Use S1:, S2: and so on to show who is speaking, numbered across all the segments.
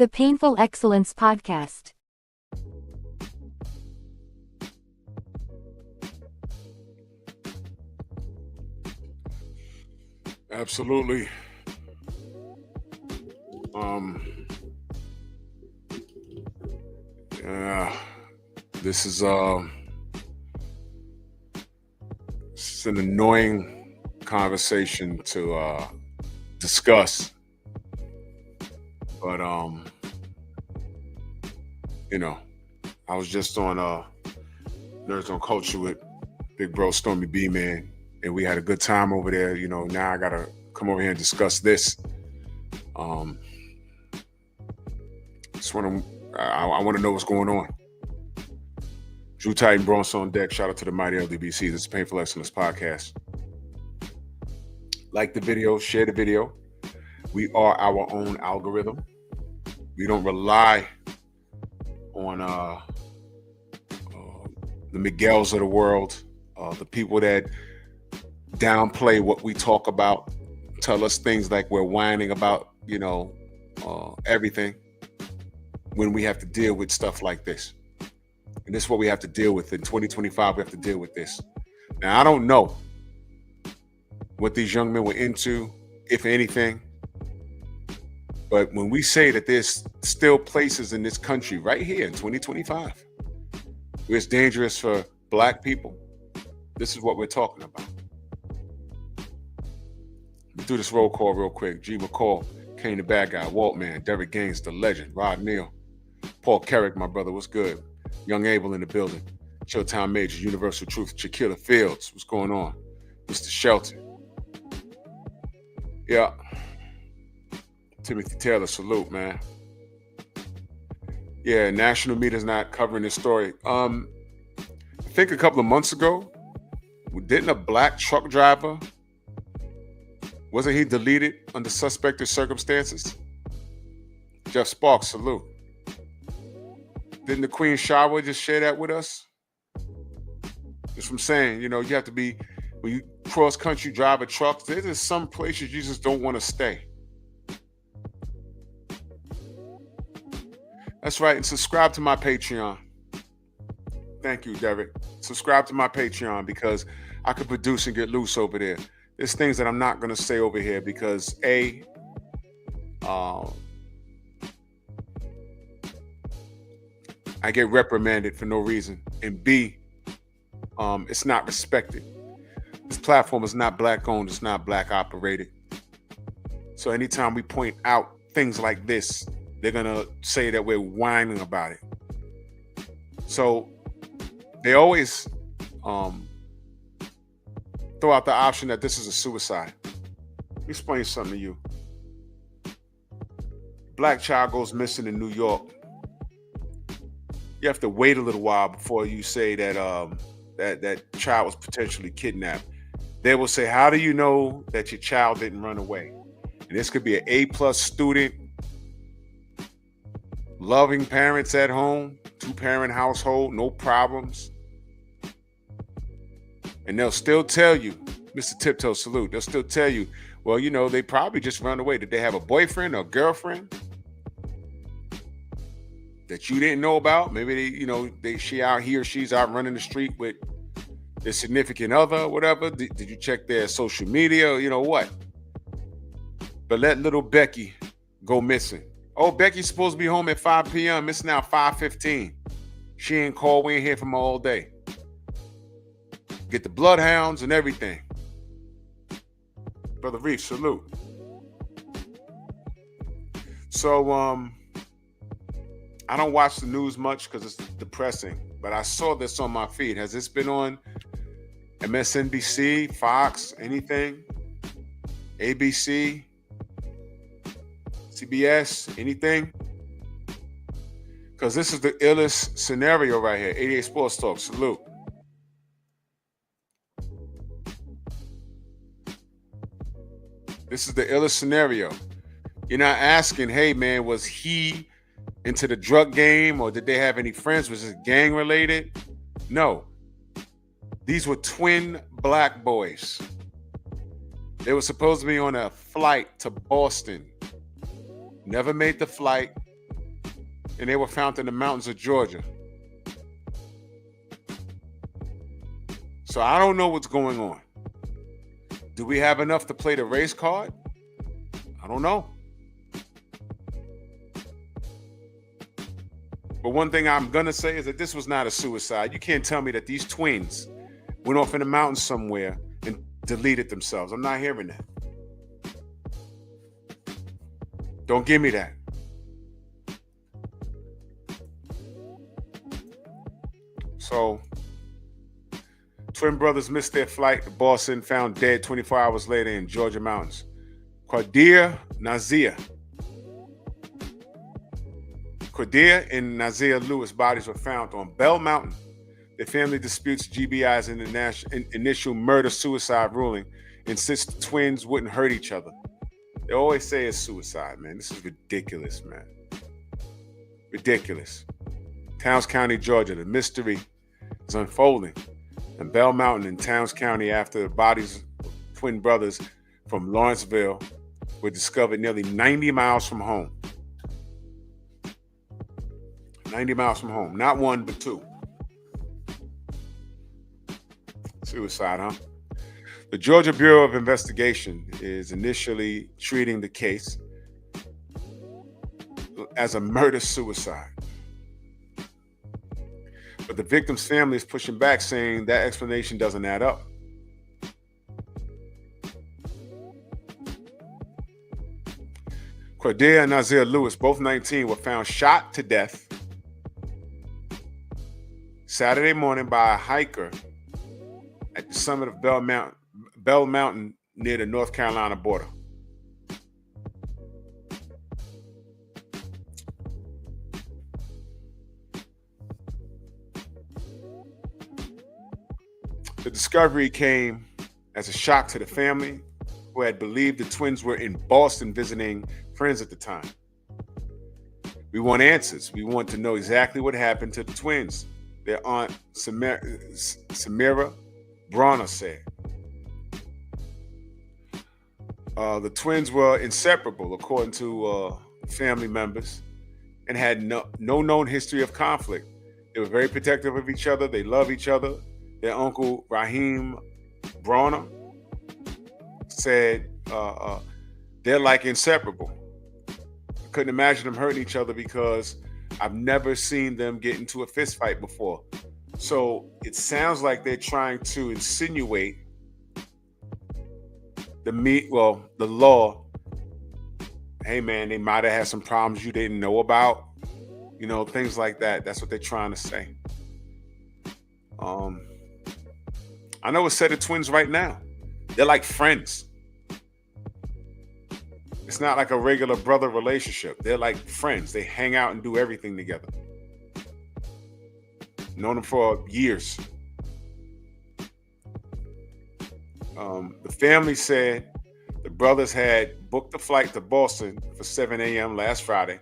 S1: The Painful Excellence Podcast.
S2: Absolutely. Yeah, this is it's an annoying conversation to discuss, but I was just on Nerds on Culture with Big Bro Stormy B Man, and we had a good time over there. Now I gotta come over here and discuss this. Just want to, I want to know what's going on. Drew Titan, Bronx on deck. Shout out to the mighty LDBC. This is Painful Excellence Podcast. Like the video, share the video. We are our own algorithm. We don't rely on the Miguels of the world, the people that downplay what we talk about, tell us things like we're whining about, everything, when we have to deal with stuff like this. And this is what we have to deal with. In 2025, we have to deal with this. Now, I don't know what these young men were into, if anything. But when we say that there's still places in this country right here in 2025 where it's dangerous for Black people, this is what we're talking about. Let's do this roll call real quick. G. McCall, Kane the Bad Guy, Walt Man, Derek Gaines, the legend, Rod Neal, Paul Carrick, my brother, what's good? Young Abel in the building. Showtime Major, Universal Truth, Shaquilla Fields, what's going on? Mr. Shelton. Yeah. Timothy Taylor, salute, man. Yeah, national media's not covering this story. I think a couple of months ago, didn't a Black truck driver, wasn't he deleted under suspected circumstances? Jeff Sparks, salute. Didn't the Queen Shower just share that with us? That's what I'm saying. You have to be, when you cross-country drive a truck, there's just some places you just don't want to stay. That's right. And subscribe to my Patreon. Thank you, Derek. Subscribe to my Patreon because I could produce and get loose over there. There's things that I'm not going to say over here because A, I get reprimanded for no reason, and B, it's not respected. This platform is not Black owned, it's not Black operated. So anytime we point out things like this, they're gonna say that we're whining about it. So they always throw out the option that this is a suicide. Let me explain something to you. Black child goes missing in New York. You have to wait a little while before you say that that child was potentially kidnapped. They will say, how do you know that your child didn't run away? And this could be an A+ student, loving parents at home, 2-parent household, no problems. And they'll still tell you, Mr. Tiptoe, salute, they'll still tell you, well, they probably just run away. Did they have a boyfriend or girlfriend that you didn't know about? Maybe he or she's out running the street with their significant other, whatever. Did you check their social media? What? But let little Becky go missing. Oh, Becky's supposed to be home at 5 p.m. It's now 5:15. She ain't called. We ain't hear from her all day. Get the bloodhounds and everything. Brother Reef, salute. So, I don't watch the news much because it's depressing, but I saw this on my feed. Has this been on MSNBC, Fox, anything? ABC, CBS, anything? Because this is the illest scenario right here. 88 Sports Talk, salute. This is the illest scenario. You're not asking, hey man, was he into the drug game or did they have any friends? Was it gang related? No. These were twin Black boys. They were supposed to be on a flight to Boston. Never made the flight. and they were found in the mountains of Georgia. So I don't know what's going on. Do we have enough to play the race card? I don't know. But one thing I'm going to say is that this was not a suicide. You can't tell me that these twins went off in the mountains somewhere and deleted themselves. I'm not hearing that. Don't give me that. So, twin brothers missed their flight to Boston, found dead 24 hours later in Georgia mountains. Cordia and Nazia Lewis bodies were found on Bell Mountain. The family disputes GBI's initial murder-suicide ruling, insists the twins wouldn't hurt each other. They always say it's suicide, man. This is ridiculous, man. Ridiculous. Towns County, Georgia, the mystery is unfolding in Bell Mountain in Towns County after the bodies of twin brothers from Lawrenceville were discovered nearly 90 miles from home. 90 miles from home. Not one, but two. Suicide, huh? The Georgia Bureau of Investigation is initially treating the case as a murder-suicide. But the victim's family is pushing back, saying that explanation doesn't add up. Cordia and Nazia Lewis, both 19, were found shot to death Saturday morning by a hiker at the summit of Bell Mountain near the North Carolina border. The discovery came as a shock to the family, who had believed the twins were in Boston visiting friends at the time. We want answers. We want to know exactly what happened to the twins, their aunt Samira Bronner said. The twins were inseparable, according to family members, and had no known history of conflict. They were very protective of each other. They love each other. Their uncle, Raheem Bronner, said they're like inseparable. I couldn't imagine them hurting each other because I've never seen them get into a fist fight before. So it sounds like they're trying to insinuate the law. Hey man, they might have had some problems you didn't know about. You know, things like that. That's what they're trying to say. I know a set of twins right now. They're like friends. It's not like a regular brother relationship. They're like friends. They hang out and do everything together. Known them for years. The family said the brothers had booked a flight to Boston for 7 a.m. last Friday,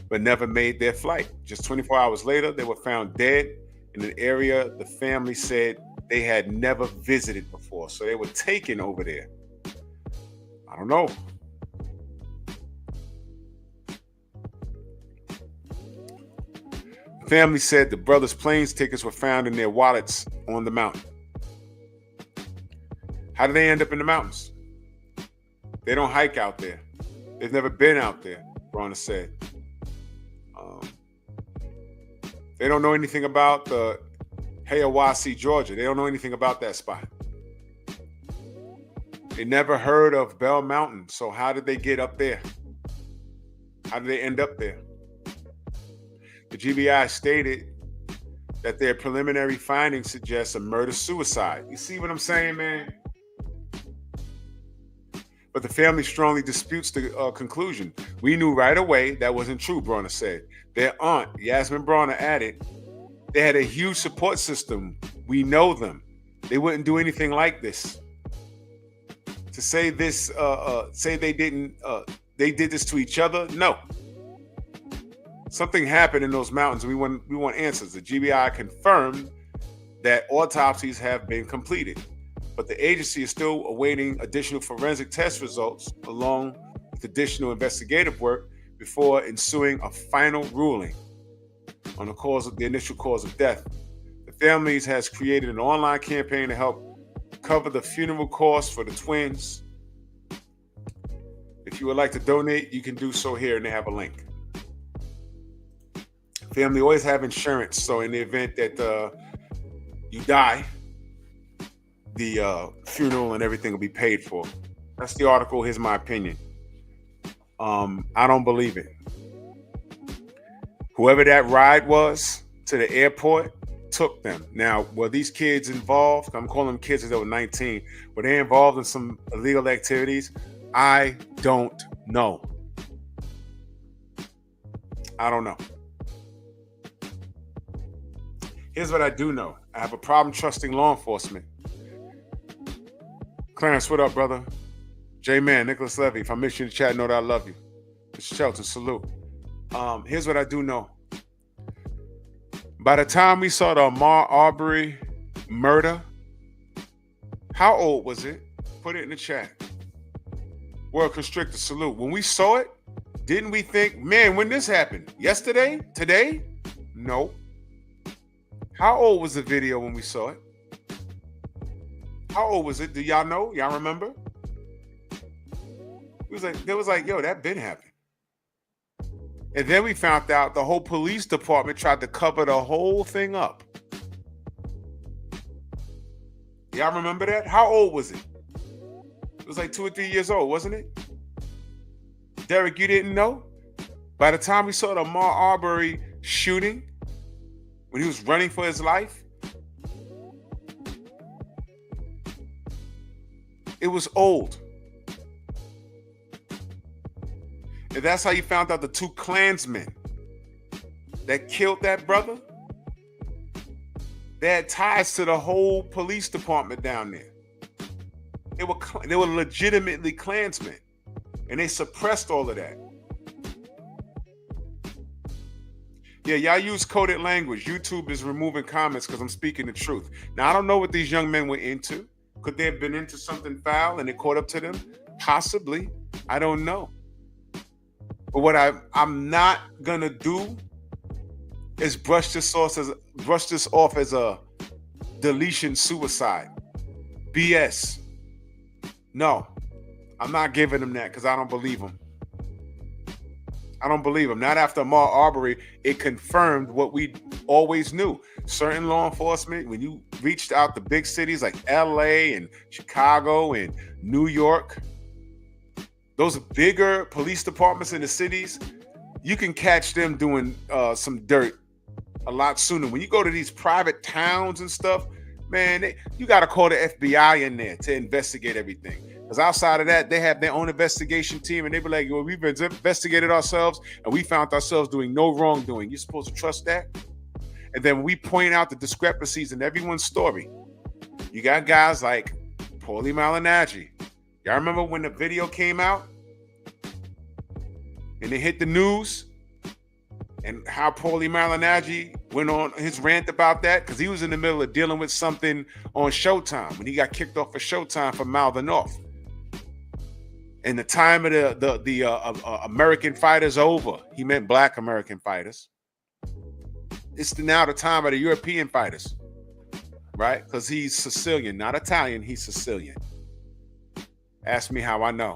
S2: but never made their flight. Just 24 hours later, they were found dead in an area the family said they had never visited before. So they were taken over there. I don't know. The family said the brothers' planes tickets were found in their wallets on the mountain. How did they end up in the mountains? They don't hike out there. They've never been out there, Bronner said. They don't know anything about the Hiawassee, Georgia. They don't know anything about that spot. They never heard of Bell Mountain. So how did they get up there? How did they end up there? The GBI stated that their preliminary findings suggest a murder-suicide. You see what I'm saying, man? But the family strongly disputes the conclusion. We knew right away that wasn't true, Bronner said. Their aunt, Yasmin Bronner, added, they had a huge support system. We know them. They wouldn't do anything like this. To say this, say they did this to each other? No. Something happened in those mountains. We want answers. The GBI confirmed that autopsies have been completed, but the agency is still awaiting additional forensic test results along with additional investigative work before ensuing a final ruling on the initial cause of death. The families has created an online campaign to help cover the funeral costs for the twins. If you would like to donate, you can do so here, and they have a link. Family always have insurance, so in the event that you die, the funeral and everything will be paid for. That's the article. Here's my opinion. I don't believe it. Whoever that ride was to the airport took them. Now, were these kids involved? I'm calling them kids because they were 19. Were they involved in some illegal activities? I don't know. I don't know. Here's what I do know. I have a problem trusting law enforcement. Clarence, what up, brother? J-Man, Nicholas Levy. If I miss you in the chat, know that I love you. Mr. Shelton, salute. Here's what I do know. By the time we saw the Ahmaud Arbery murder, how old was it? Put it in the chat. World Constrictor, salute. When we saw it, didn't we think, man, when this happened? Yesterday? Today? No. How old was the video when we saw it? How old was it? Do y'all know? Y'all remember? They was like, yo, that been happening. And then we found out the whole police department tried to cover the whole thing up. Y'all remember that? How old was it? It was like 2 or 3 years old, wasn't it? Derek, you didn't know? By the time we saw the Ahmaud Arbery shooting, when he was running for his life, it was old. And that's how you found out the 2 Klansmen that killed that brother, they had ties to the whole police department down there. They were legitimately Klansmen, and they suppressed all of that. Yeah, y'all use coded language. YouTube is removing comments because I'm speaking the truth. Now, I don't know what these young men were into. Could they have been into something foul and it caught up to them? Possibly. I don't know. But what I'm not gonna do is brush this off as a deletion suicide. BS. No, I'm not giving them that because I don't believe them. I don't believe them. Not after Ahmaud Arbery, it confirmed what we always knew. Certain law enforcement, when you reached out to big cities like LA and Chicago and New York, those bigger police departments in the cities, you can catch them doing some dirt a lot sooner. When you go to these private towns and stuff, man, you got to call the FBI in there to investigate everything. Because outside of that, they have their own investigation team, and they be like, well, we've investigated ourselves, and we found ourselves doing no wrongdoing. You're supposed to trust that? And then we point out the discrepancies in everyone's story. You got guys like Paulie Malignaggi. Y'all remember when the video came out and it hit the news and how Paulie Malignaggi went on his rant about that? Because he was in the middle of dealing with something on Showtime when he got kicked off of Showtime for mouthing off. And the time of the American fighters over. He meant black American fighters. It's now the time of the European fighters, right? Because he's Sicilian, not Italian. He's Sicilian. Ask me how I know.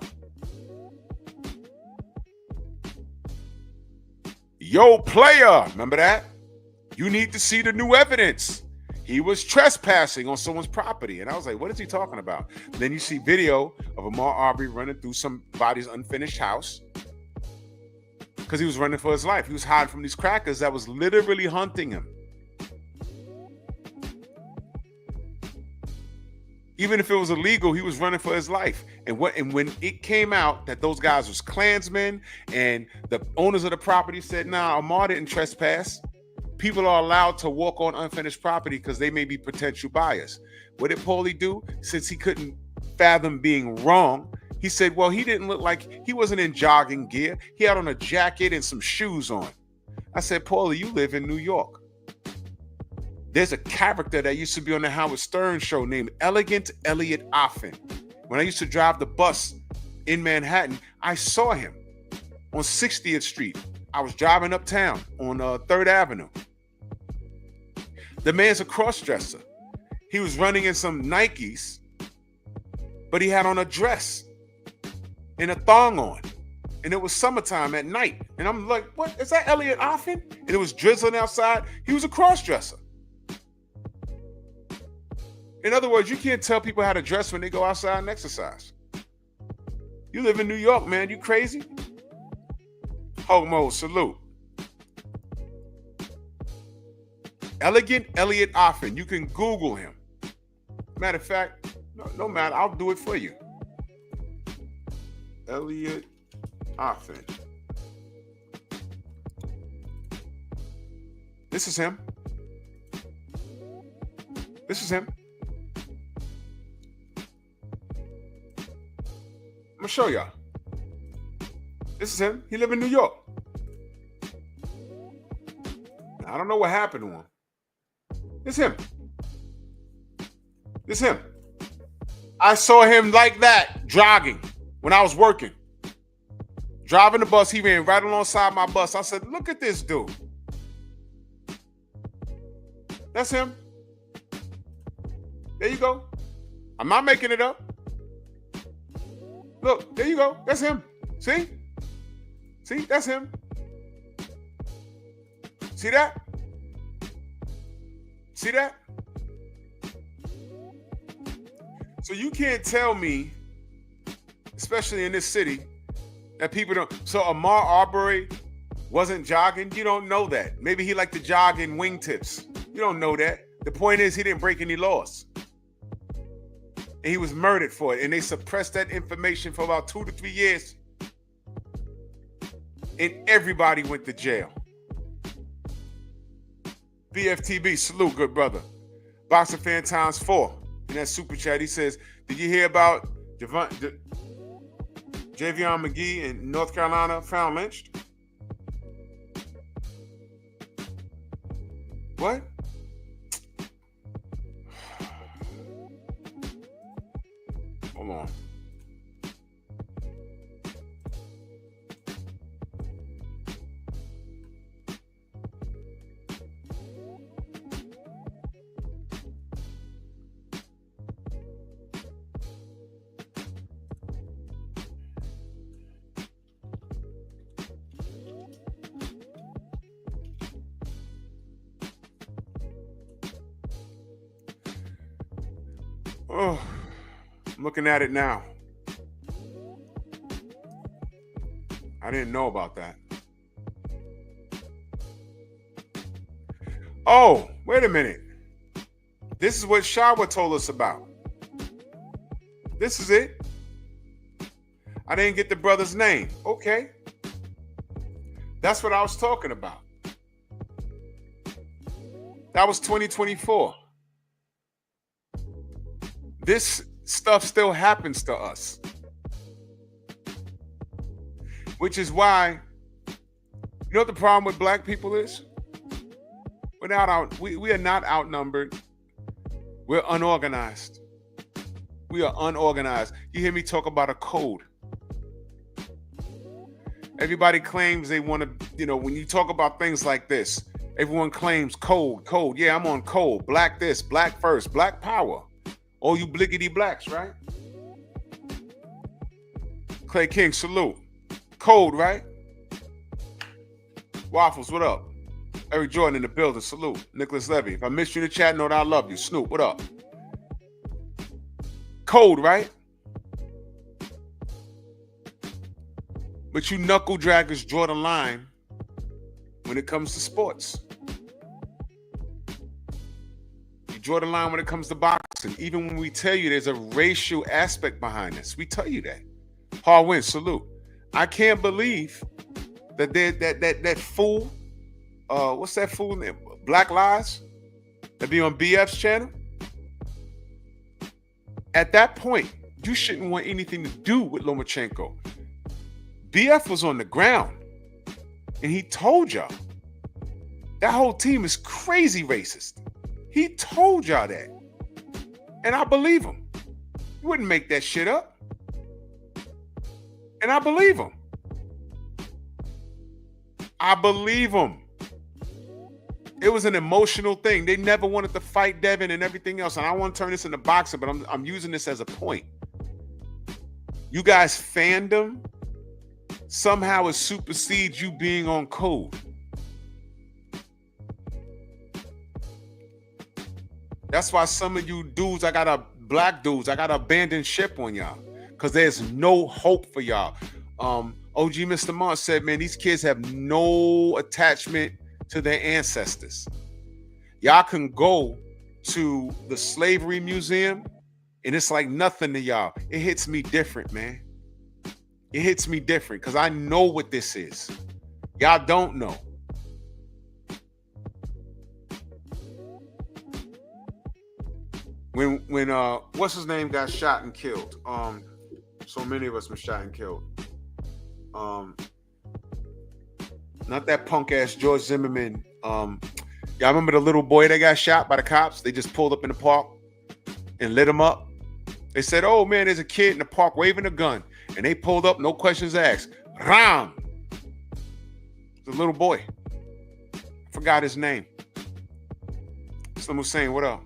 S2: Yo, player, remember that? You need to see the new evidence. He was trespassing on someone's property. And I was like, what is he talking about? And then you see video of Ahmaud Arbery running through somebody's unfinished house because he was running for his life. He was hiding from these crackers that was literally hunting him. Even if it was illegal, he was running for his life. And when it came out that those guys was Klansmen and the owners of the property said, nah, Ahmaud didn't trespass. People are allowed to walk on unfinished property because they may be potential buyers. What did Paulie do? Since he couldn't fathom being wrong, he said, well, he didn't look like, he wasn't in jogging gear. He had on a jacket and some shoes on. I said, Paulie, you live in New York. There's a character that used to be on the Howard Stern show named Elegant Elliot Offen. When I used to drive the bus in Manhattan, I saw him. on 60th Street. I was driving uptown on 3rd Avenue. The man's a cross-dresser. He was running in some Nikes, but he had on a dress and a thong on. And it was summertime at night. And I'm like, what? Is that Elliot Offen? And it was drizzling outside. He was a cross-dresser. In other words, you can't tell people how to dress when they go outside and exercise. You live in New York, man. You crazy? Homo, salute. Elegant Elliot Offen. You can Google him. Matter of fact, no matter, I'll do it for you. Elliot Offen. This is him. This is him. I'm gonna show y'all. This is him. He live in New York. I don't know what happened to him. It's him. It's him. I saw him like that jogging when I was working. Driving the bus, he ran right alongside my bus. I said, look at this dude. That's him. There you go. I'm not making it up. Look, there you go. That's him. See? See, that's him. See that? See that? So you can't tell me, especially in this city, that people don't. So Ahmaud Arbery wasn't jogging. You don't know that. Maybe he liked to jog in wingtips. You don't know that. The point is he didn't break any laws. And he was murdered for it. And they suppressed that information for about 2 to 3 years. And everybody went to jail. BFTB, salute, good brother. Boxer fan times 4. In that super chat, he says, did you hear about Javion McGee in North Carolina found lynched? What? Hold on. Oh, I'm looking at it now. I didn't know about that. Oh, wait a minute. This is what Shawa told us about. This is it. I didn't get the brother's name. Okay. That's what I was talking about. That was 2024. This stuff still happens to us. Which is why, you know what the problem with black people is? We are not outnumbered. We're unorganized. We are unorganized. You hear me talk about a code. Everybody claims they want to, when you talk about things like this, everyone claims code. Yeah, I'm on code. Black this, black first, black power. All you blickety blacks, right? Clay King, salute. Code, right? Waffles, what up? Eric Jordan in the building, salute. Nicholas Levy, if I missed you in the chat, know that I love you. Snoop, what up? Code, right? But you knuckle draggers draw the line when it comes to sports. You draw the line when it comes to boxing. Even when we tell you there's a racial aspect behind this, we tell you that. Hard win, salute. I can't believe that that fool, what's that fool name? Black Lies, that be on BF's channel. At that point, you shouldn't want anything to do with Lomachenko. BF was on the ground, and he told y'all that whole team is crazy racist. He told y'all that, and I believe him. He wouldn't make that shit up, and I believe him. I believe them. It was an emotional thing. They never wanted to fight Devin and everything else. And I want to turn this into boxing, but I'm using this as a point. You guys fandom somehow it supersedes you being on code. That's why some of you dudes, black dudes, I got to abandon ship on y'all because there's no hope for y'all. OG Mr. Mont said, man, these kids have no attachment to their ancestors. Y'all can go to the slavery museum and it's like nothing to y'all. It hits me different, man. It hits me different because I know what this is. Y'all don't know. When what's his name got shot and killed? So many of us were shot and killed. Not that punk ass George Zimmerman. Y'all remember the little boy that got shot by the cops? They just pulled up in the park and lit him up. They said, oh man, there's a kid in the park waving a gun. And they pulled up, no questions asked. Ram! The little boy. I forgot his name. Someone was saying, what up?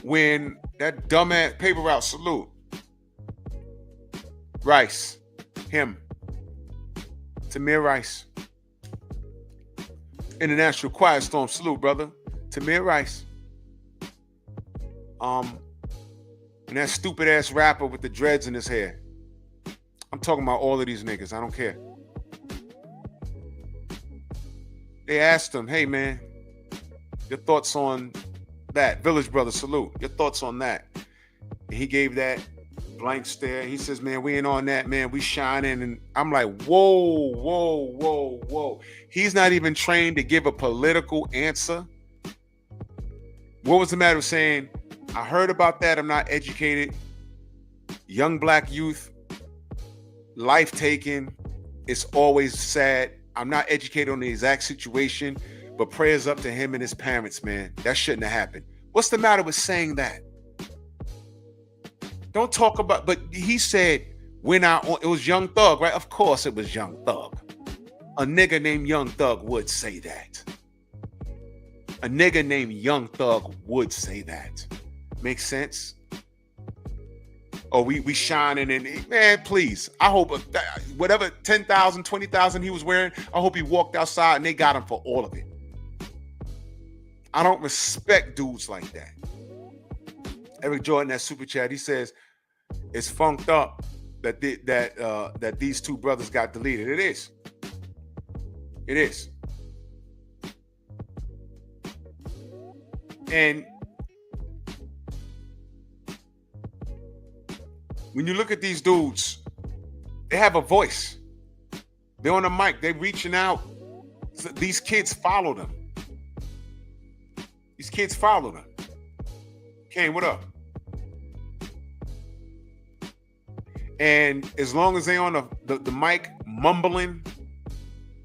S2: When that dumbass paper route salute. Rice. Him. Tamir Rice. International Quiet Storm salute, brother. Tamir Rice. And that stupid ass rapper with the dreads in his hair. I'm talking about all of these niggas. I don't care. They asked him, hey man, your thoughts on that? Village Brother salute. Your thoughts on that? And he gave that blank stare. He says, man, we ain't on that, man. We shining. And I'm like, whoa, whoa, whoa, whoa. He's not even trained to give a political answer. What was the matter with saying, I heard about that. I'm not educated. Young black youth, life taken. It's always sad. I'm not educated on the exact situation, but prayers up to him and his parents, man. That shouldn't have happened. What's the matter with saying that? Don't talk about, but he said, it was Young Thug, right? Of course it was Young Thug. A nigga named Young Thug would say that. A nigga named Young Thug would say that. Makes sense? Oh, we shining and man, please. I hope whatever 10,000, 20,000 he was wearing, I hope he walked outside and they got him for all of it. I don't respect dudes like that. Eric Jordan, that super chat, he says it's funked up that these two brothers got deleted. It is. It is. And when you look at these dudes, they have a voice. They're on the mic. They're reaching out. So these kids follow them. These kids follow them. Kane, what up? And as long as they on the mic mumbling,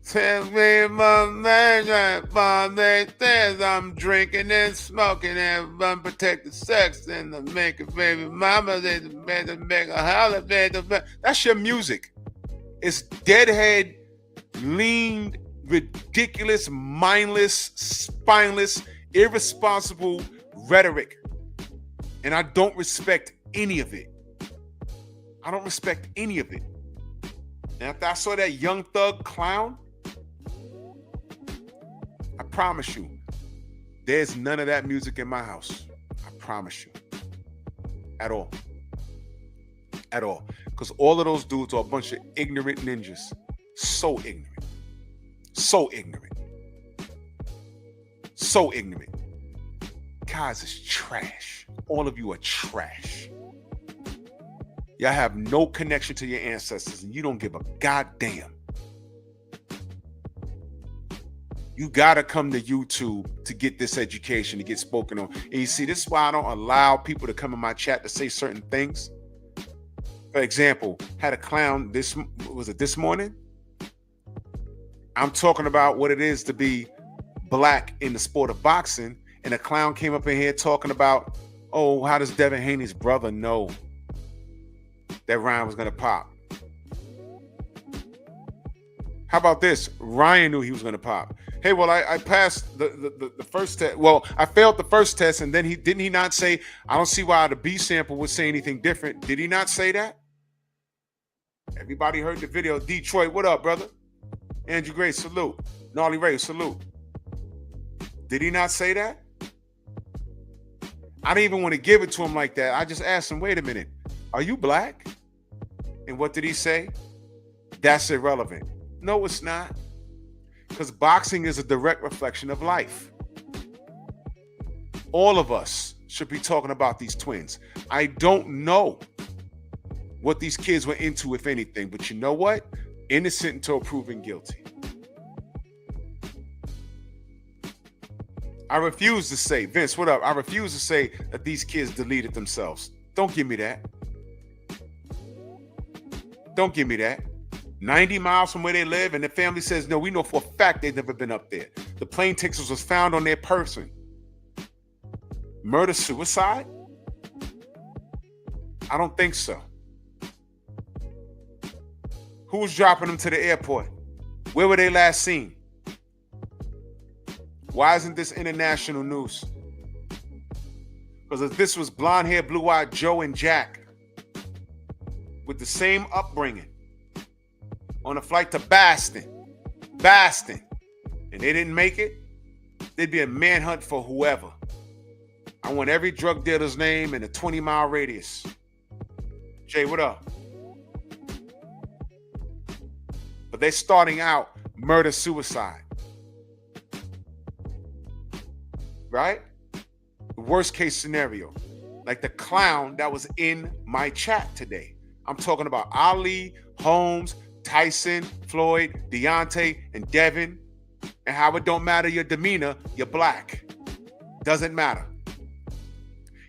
S2: tell me my man, says I'm drinking and smoking and unprotected sex and I'm making baby mama, they make a holiday. That's your music. It's deadhead, lean, ridiculous, mindless, spineless, irresponsible rhetoric. And I don't respect any of it. I don't respect any of it. And after I saw that Young Thug clown, I promise you, there's none of that music in my house. I promise you. At all. At all. Because all of those dudes are a bunch of ignorant ninjas. So ignorant. So ignorant. So ignorant. Guys, it's trash. All of you are trash. Y'all have no connection to your ancestors and you don't give a goddamn. You gotta come to YouTube to get this education, to get spoken on. And you see, this is why I don't allow people to come in my chat to say certain things. For example, had a clown this morning? I'm talking about what it is to be black in the sport of boxing, and a clown came up in here talking about, oh, how does Devin Haney's brother know that Ryan was gonna pop? How about this? Ryan knew he was going to pop. Hey, well, I passed the first test. Well, I failed the first test, and then didn't he not say, I don't see why the B sample would say anything different. Did he not say that? Everybody heard the video. Detroit, what up, brother? Andrew Gray, salute. Gnarly Ray, salute. Did he not say that? I didn't even want to give it to him like that. I just asked him, wait a minute, are you black? And what did he say? That's irrelevant. No, it's not. Because boxing is a direct reflection of life. All of us should be talking about these twins. I don't know what these kids were into, if anything, but you know what? Innocent until proven guilty. I refuse to say, Vince, what up? I refuse to say that these kids deleted themselves. Don't give me that. Don't give me that. 90 miles from where they live, and the family says, no, we know for a fact they've never been up there. The plane tickets was found on their person. Murder, suicide? I don't think so. Who was dropping them to the airport? Where were they last seen? Why isn't this international news? Because if this was blonde-haired, blue-eyed Joe and Jack with the same upbringing, on a flight to Boston, and they didn't make it, there'd be a manhunt for whoever. I want every drug dealer's name in a 20-mile radius. Jay, what up? But they're starting out murder-suicide. Right? The worst case scenario. Like the clown that was in my chat today. I'm talking about Ali, Holmes, Tyson, Floyd, Deontay, and Devin, and how it don't matter your demeanor, you're black. Doesn't matter.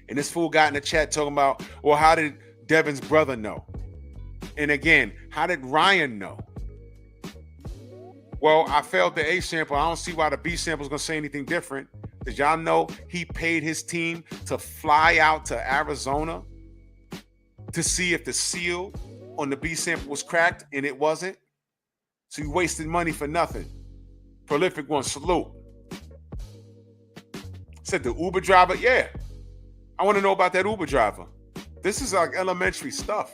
S2: And this fool got in the chat talking about, well, how did Devin's brother know? And again, how did Ryan know? Well, I failed the A sample. I don't see why the B sample is going to say anything different. Did y'all know he paid his team to fly out to Arizona to see if the seal on the B sample was cracked, and it wasn't? So he wasted money for nothing. Prolific one, salute. Said the Uber driver, yeah. I want to know about that Uber driver. This is like elementary stuff.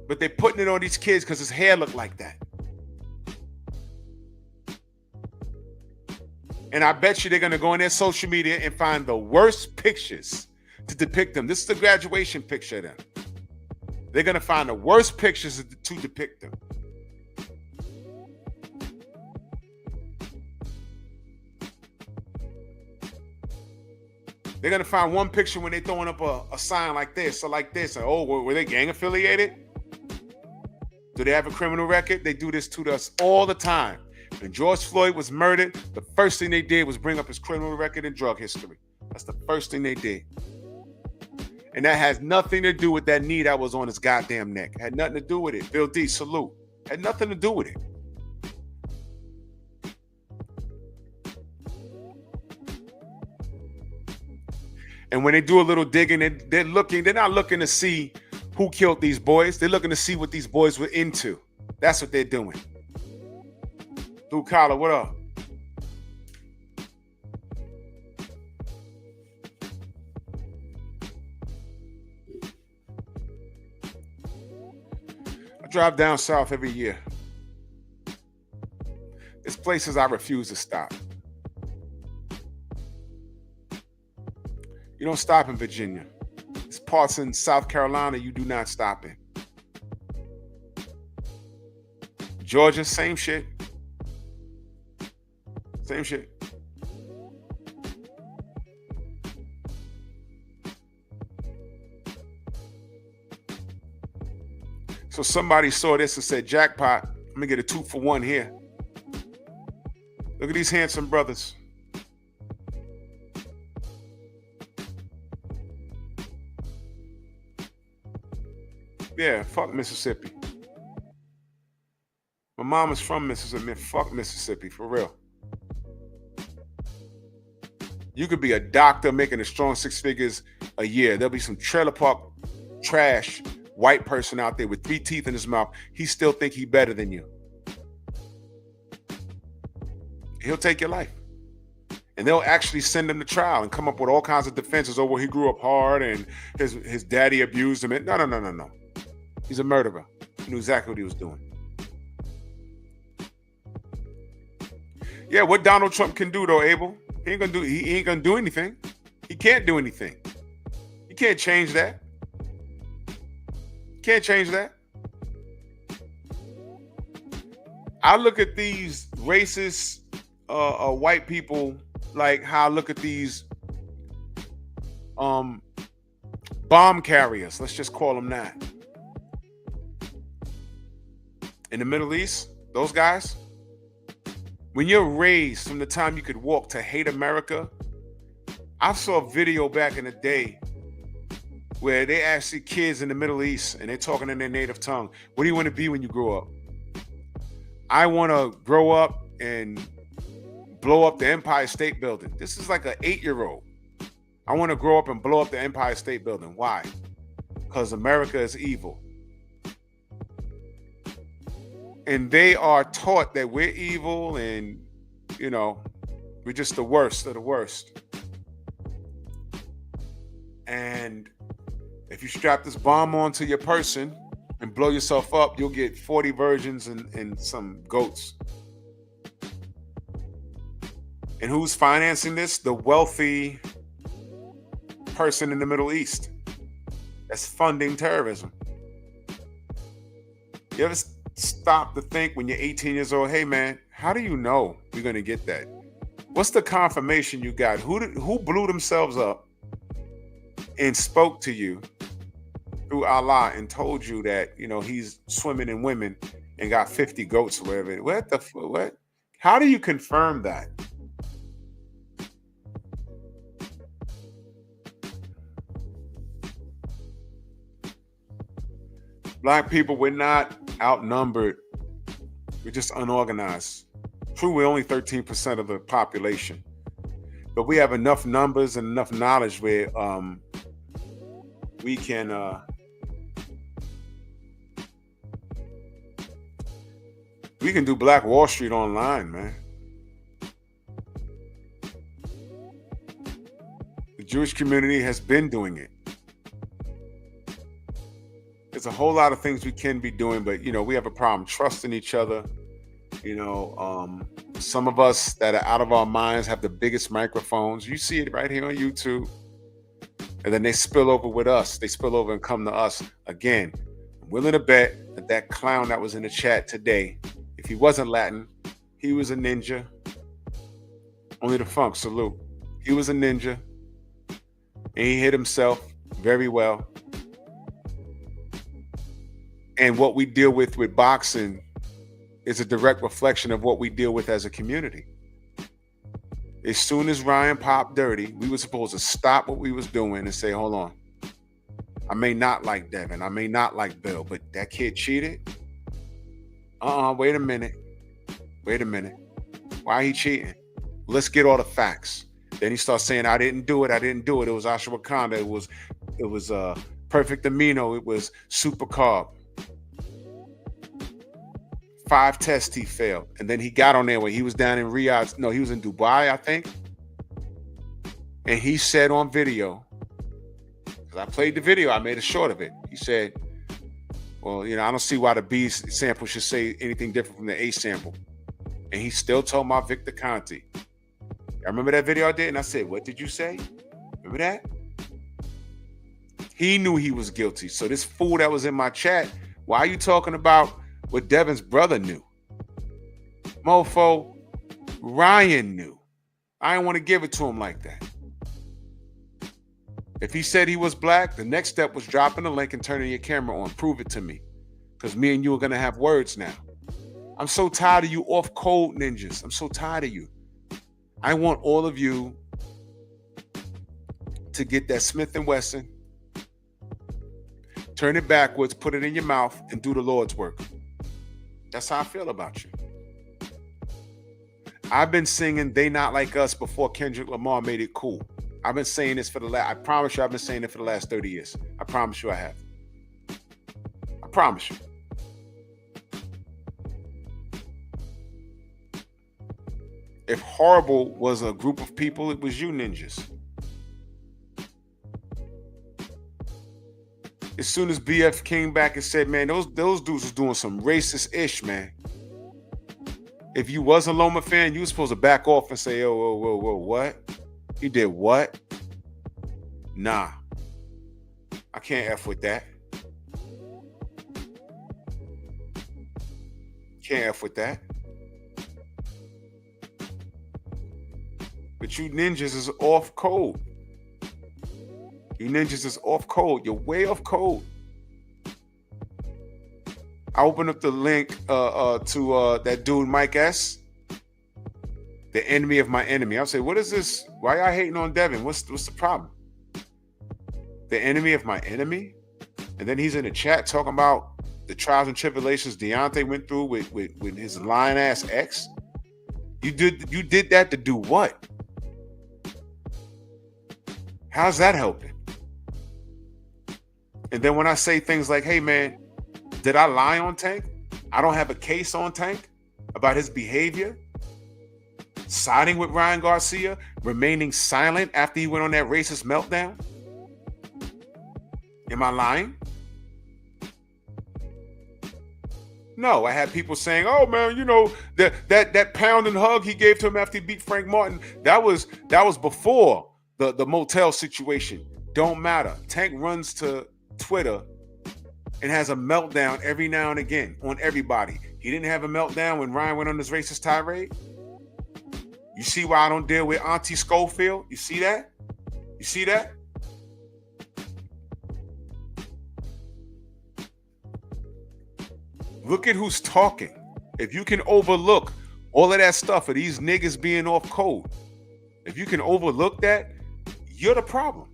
S2: But they're putting it on these kids because his hair looked like that. And I bet you they're going to go on their social media and find the worst pictures to depict them. This is the graduation picture of them. They're going to find the worst pictures to depict them. They're going to find one picture when they're throwing up a sign like this or like this. And, oh, were they gang affiliated? Do they have a criminal record? They do this to us all the time. When George Floyd was murdered, the first thing they did was bring up his criminal record and drug history. That's the first thing they did. And that has nothing to do with that knee that was on his goddamn neck. Had nothing to do with it. Bill D, salute. Had nothing to do with it. And when they do a little digging, they're not looking to see who killed these boys. They're looking to see what these boys were into. That's what they're doing. Blue Collar, what up? I drive down south every year. There's places I refuse to stop. You don't stop in Virginia. There's parts in South Carolina you do not stop in. Georgia, same shit. Same shit. So somebody saw this and said, jackpot, I'm gonna get a 2-for-1 here. Look at these handsome brothers. Yeah, fuck Mississippi. My mom is from Mississippi. Man, fuck Mississippi, for real. You could be a doctor making a strong 6 figures a year. There'll be some trailer park trash white person out there with 3 teeth in his mouth, he still think he better than you. He'll take your life. And they'll actually send him to trial and come up with all kinds of defenses. Oh, well, he grew up hard and his daddy abused him. No. He's a murderer. He knew exactly what he was doing. Yeah, what Donald Trump can do though, Abel, he ain't gonna do anything. He can't do anything. He can't change that. Can't change that. I look at these racist white people like how I look at these bomb carriers. Let's just call them that. In the Middle East, those guys, when you're raised from the time you could walk to hate America, I saw a video back in the day where they actually kids in the Middle East and they're talking in their native tongue. What do you want to be when you grow up? I want to grow up and blow up the Empire State Building. This is like an 8-year-old. I want to grow up and blow up the Empire State Building. Why? Because America is evil. And they are taught that we're evil and, you know, we're just the worst of the worst. And if you strap this bomb onto your person and blow yourself up, you'll get 40 virgins and some goats. And who's financing this? The wealthy person in the Middle East that's funding terrorism. You ever stop to think when you're 18 years old, hey man, how do you know you're going to get that? What's the confirmation you got? Who blew themselves up and spoke to you through Allah and told you that, you know, he's swimming in women and got 50 goats or whatever? What? How do you confirm that? Black people, we're not outnumbered. We're just unorganized. True, we're only 13% of the population, but we have enough numbers and enough knowledge where we can do Black Wall Street online, man. The Jewish community has been doing it. There's a whole lot of things we can be doing, but you know, we have a problem trusting each other. You know, some of us that are out of our minds have the biggest microphones. You see it right here on YouTube. And then they spill over with us. They spill over and come to us. Again, I'm willing to bet that that clown that was in the chat today, if he wasn't Latin, he was a ninja. Only the funk, salute. He was a ninja. And he hit himself very well. And what we deal with boxing is a direct reflection of what we deal with as a community. As soon as Ryan popped dirty, we were supposed to stop what we was doing and say, hold on. I may not like Devin. I may not like Bill, but that kid cheated? Wait a minute. Why he cheating? Let's get all the facts. Then he starts saying, I didn't do it. It was ashwagandha. It was perfect amino. It was super carb. 5 tests he failed. And then he got on there when he was down in Riyadh. No, he was in Dubai, I think. And he said on video, because I played the video, I made a short of it. He said, well, you know, I don't see why the B sample should say anything different from the A sample. And he still told my Victor Conti. I remember that video I did? And I said, what did you say? Remember that? He knew he was guilty. So this fool that was in my chat, why are you talking about what Devin's brother knew? Mofo, Ryan knew. I didn't want to give it to him like that. If he said he was black, the next step was dropping the link and turning your camera on. Prove it to me. Because me and you are going to have words now. I'm so tired of you off code ninjas. I'm so tired of you. I want all of you to get that Smith & Wesson, turn it backwards, put it in your mouth, and do the Lord's work. That's how I feel about you. I've been singing They Not Like Us before Kendrick Lamar made it cool. I've been saying this I promise you I've been saying it for the last 30 years. I promise you I have. promise you. If horrible was a group of people, it was you ninjas. As soon as BF came back and said, man, those dudes was doing some racist ish, man. If you was a Loma fan, you was supposed to back off and say, oh, whoa, what? You did what? Nah. I can't F with that. Can't F with that. But you ninjas is off code. You ninjas is off code. You're way off code. I opened up the link to that dude Mike S. The enemy of my enemy. I'll say, what is this? Why y'all hating on Devin? What's the problem? The enemy of my enemy? And then he's in the chat talking about the trials and tribulations Deontay went through with his lying ass ex. You did that to do what? How's that helping? And then when I say things like, hey man, did I lie on Tank? I don't have a case on Tank about his behavior. Siding with Ryan Garcia, remaining silent after he went on that racist meltdown. Am I lying? No, I had people saying, oh man, you know, that pound and hug he gave to him after he beat Frank Martin, that was before the motel situation. Don't matter. Tank runs to Twitter and has a meltdown every now and again on everybody. He didn't have a meltdown when Ryan went on this racist tirade. You see why I don't deal with Auntie Schofield? You see that? You see that? Look at who's talking. If you can overlook all of that stuff of these niggas being off code, if you can overlook that, you're the problem.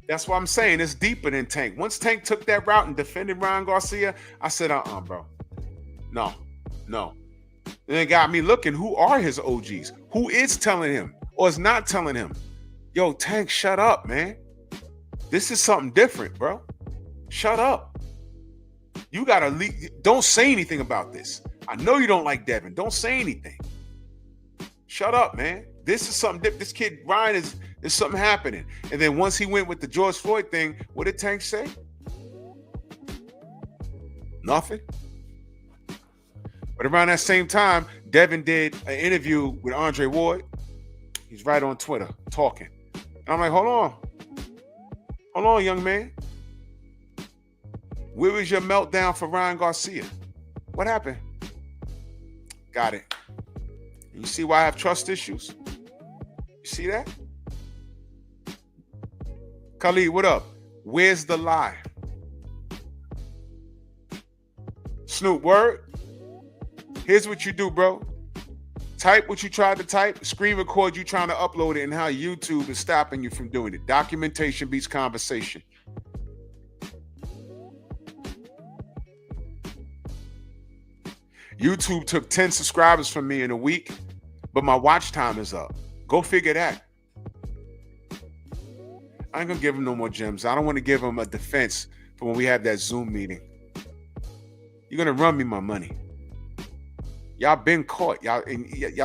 S2: That's what I'm saying. It's deeper than Tank. Once Tank took that route and defended Ryan Garcia, I said, bro. No. And it got me looking, who are his OGs? Who is telling him or is not telling him? Yo, Tank, shut up, man. This is something different, bro. Shut up. You gotta leave. Don't say anything about this. I know you don't like Devin. Don't say anything. Shut up, man. This is something different. This kid, Ryan, is something happening. And then once he went with the George Floyd thing, what did Tank say? Nothing. But around that same time, Devin did an interview with Andre Ward. He's right on Twitter talking. And I'm like, hold on, young man. Where was your meltdown for Ryan Garcia? What happened? Got it. And you see why I have trust issues? You see that? Khalid, what up? Where's the lie? Snoop, word? Here's what you do, bro. Type what you tried to type, screen record you trying to upload it, and how YouTube is stopping you from doing it. Documentation beats conversation. YouTube took 10 subscribers from me in a week, but my watch time is up. Go figure that. I ain't gonna give him no more gems. I don't want to give him a defense for when we have that Zoom meeting. You're gonna run me my money. Y'all been caught. Y'all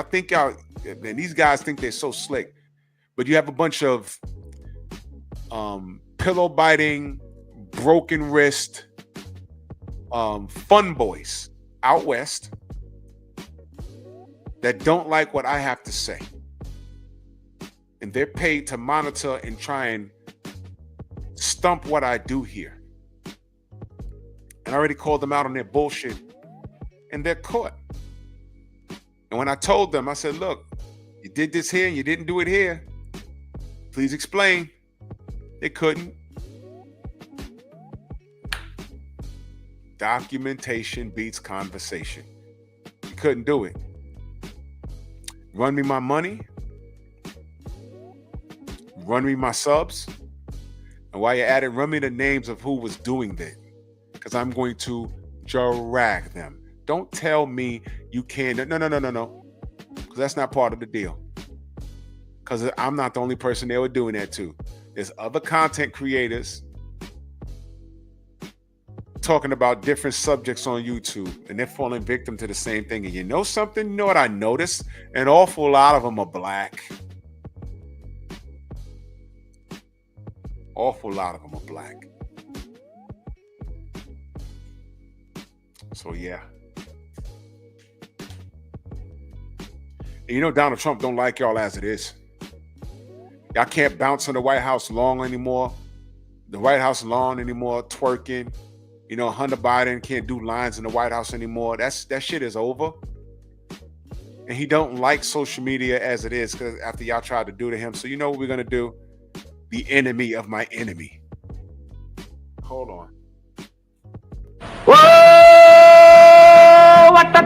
S2: think y'all, and these guys think they're so slick, but you have a bunch of pillow biting, broken wrist, fun boys out west that don't like what I have to say. And they're paid to monitor and try and stump what I do here. And I already called them out on their bullshit, and they're caught. And when I told them, I said, look, you did this here and you didn't do it here. Please explain. They couldn't. Documentation beats conversation. You couldn't do it. Run me my money. Run me my subs. And while you're at it, run me the names of who was doing that. Because I'm going to drag them. Don't tell me you can't. No. Because that's not part of the deal. Because I'm not the only person they were doing that to. There's other content creators talking about different subjects on YouTube, and they're falling victim to the same thing. And you know something? You know what I noticed? An awful lot of them are black. Awful lot of them are black. So yeah. And you know Donald Trump don't like y'all as it is. Y'all can't bounce on the White House lawn anymore. The White House lawn anymore, twerking. You know, Hunter Biden can't do lines in the White House anymore. That shit is over. And he don't like social media as it is because after y'all tried to do to him. So you know what we're gonna do? The enemy of my enemy. Hold on.
S3: Whoa! What the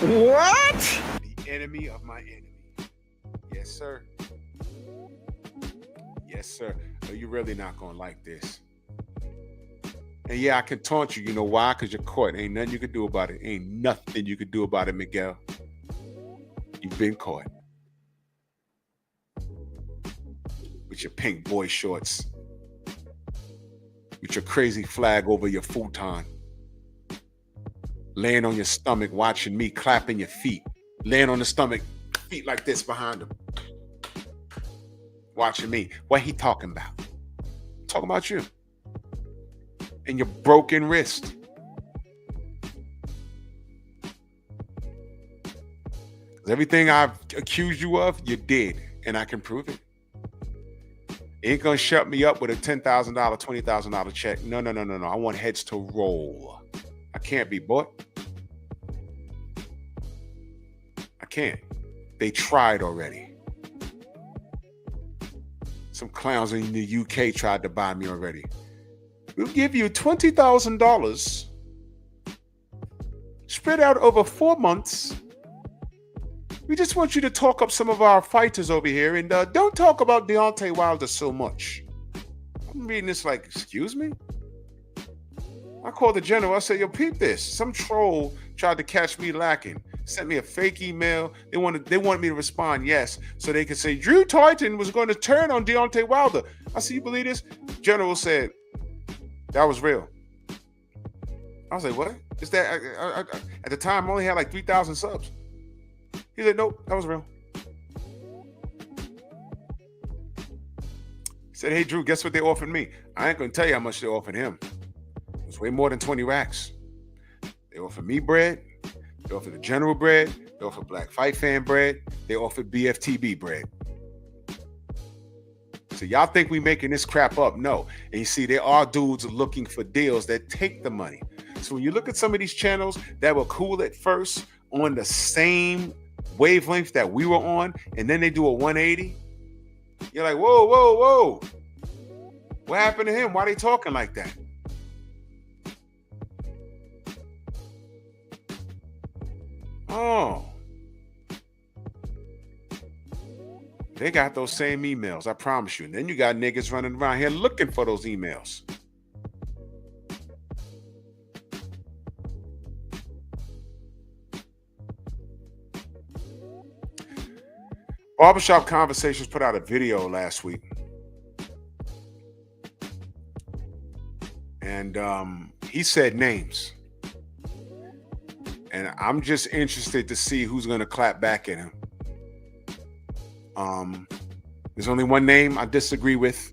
S3: What?
S2: The enemy of my enemy. Yes, sir. Yes, sir. No, you're really not gonna like this. And yeah, I can taunt you. You know why? Because you're caught. Ain't nothing you can do about it. Ain't nothing you can do about it, Miguel. You've been caught. With your pink boy shorts. With your crazy flag over your futon. Laying on your stomach, watching me clapping your feet. Laying on the stomach, feet like this behind him. Watching me. What he talking about? Talking about you. And your broken wrist. Everything I've accused you of, you did. And I can prove it. Ain't gonna shut me up with a $10,000, $20,000 check. No. I want heads to roll. I can't be bought. I can't. They tried already. Some clowns in the UK tried to buy me already. We'll give you $20,000 spread out over 4 months. We just want you to talk up some of our fighters over here and don't talk about Deontay Wilder so much. I'm reading this like, excuse me? I called the general. I said, yo, peep this. Some troll tried to catch me lacking. Sent me a fake email. They wanted me to respond yes, so they could say Drew Titan was going to turn on Deontay Wilder. I said, you believe this? General said, that was real. I was like, what? Is that? At the time, I only had like 3,000 subs. He said, nope, that was real. He said, hey, Drew, guess what they offered me? I ain't going to tell you how much they offered him. It was way more than 20 racks. They offered me bread. They offered the general bread. They offered Black Fight Fan bread. They offered BFTB bread. So y'all think we making this crap up? No. And you see, there are dudes looking for deals that take the money. So when you look at some of these channels that were cool at first on the same wavelength that we were on, and then they do a 180, you're like, whoa. What happened to him? Why they talking like that? Oh. They got those same emails, I promise you. And then you got niggas running around here looking for those emails. Barbershop Conversations put out a video last week. And he said names. And I'm just interested to see who's going to clap back at him. There's only one name I disagree with,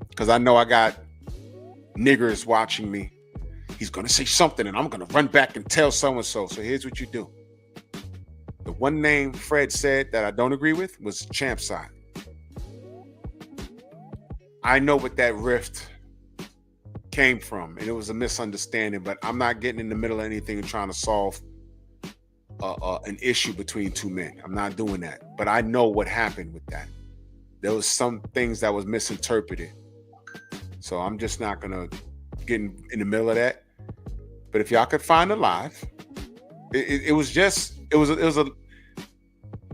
S2: because I know I got niggers watching me. He's going to say something and I'm going to run back and tell so-and-so. So here's what you do. The one name Fred said that I don't agree with was Champside. I know what that rift came from, and it was a misunderstanding, but I'm not getting in the middle of anything and trying to solve an issue between two men. I'm not doing that. But I know what happened with that. There was some things that was misinterpreted. So I'm just not going to get in the middle of that. But if y'all could find a live, it was a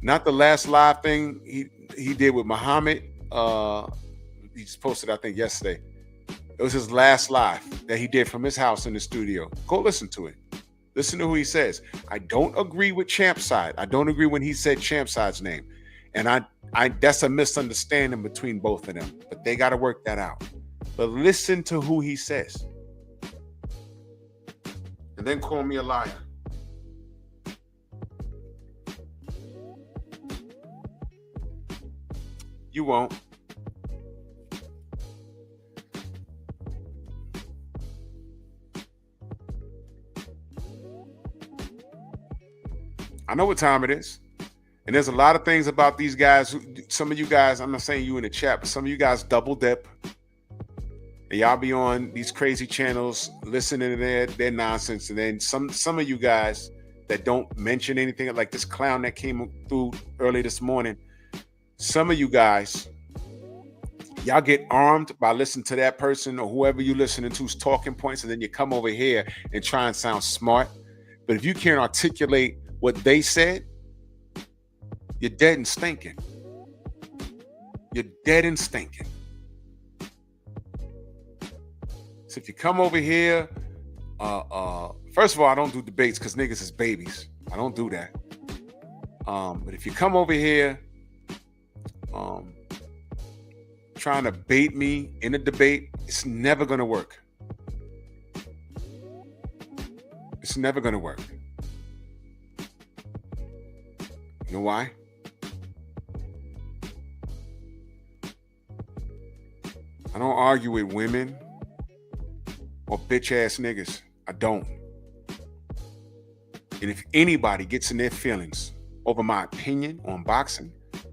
S2: not the last live thing he did with Muhammad. He just posted, I think, yesterday. It was his last live that he did from his house in the studio. Go listen to it. Listen to who he says. I don't agree with Champside. I don't agree when he said Champside's name. And I that's a misunderstanding between both of them, but they got to work that out. But listen to who he says, and then call me a liar. You won't. I know what time it is. And there's a lot of things about these guys. Some of you guys, I'm not saying you in the chat, but some of you guys double dip. And y'all be on these crazy channels listening to their nonsense. And then some of you guys that don't mention anything, like this clown that came through early this morning. Some of you guys, y'all get armed by listening to that person or whoever you listening to's talking points, and then you come over here and try and sound smart. But if you can't articulate what they said, you're dead and stinking. You're dead and stinking. So if you come over here, first of all, I don't do debates because niggas is babies. I don't do that. But if you come over here trying to bait me in a debate, it's never going to work. It's never going to work. You know why? I don't argue with women or bitch ass niggas. I don't. And if anybody gets in their feelings over my opinion on boxing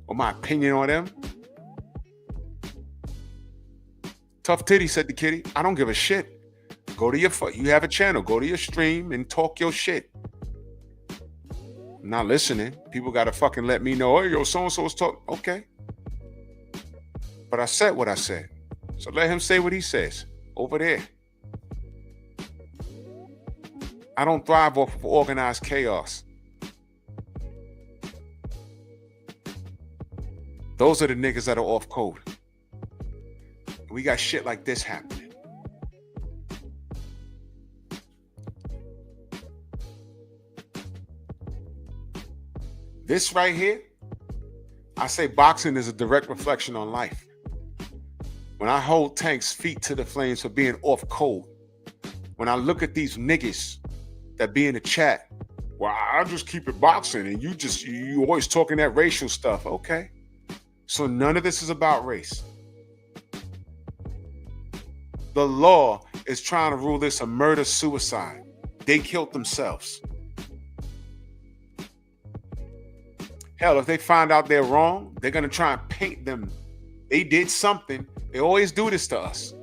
S2: or my opinion on them, tough titty, said the kitty. I don't give a shit. Go to you have a channel, go to your stream and talk your shit. I'm not listening. People got to fucking let me know, hey, yo, so-and-so's talking. Okay. But I said what I said. So let him say what he says over there. I don't thrive off of organized chaos. Those are the niggas that are off code. We got shit like this happening. This right here, I say boxing is a direct reflection on life. When I hold Tank's feet to the flames for being off code, when I look at these niggas that be in the chat, well, I just keep it boxing and you always talking that racial stuff. Okay. So none of this is about race. The law is trying to rule this a murder-suicide. They killed themselves. Hell, if they find out they're wrong, they're going to try and paint them. They did something. They always do this to us.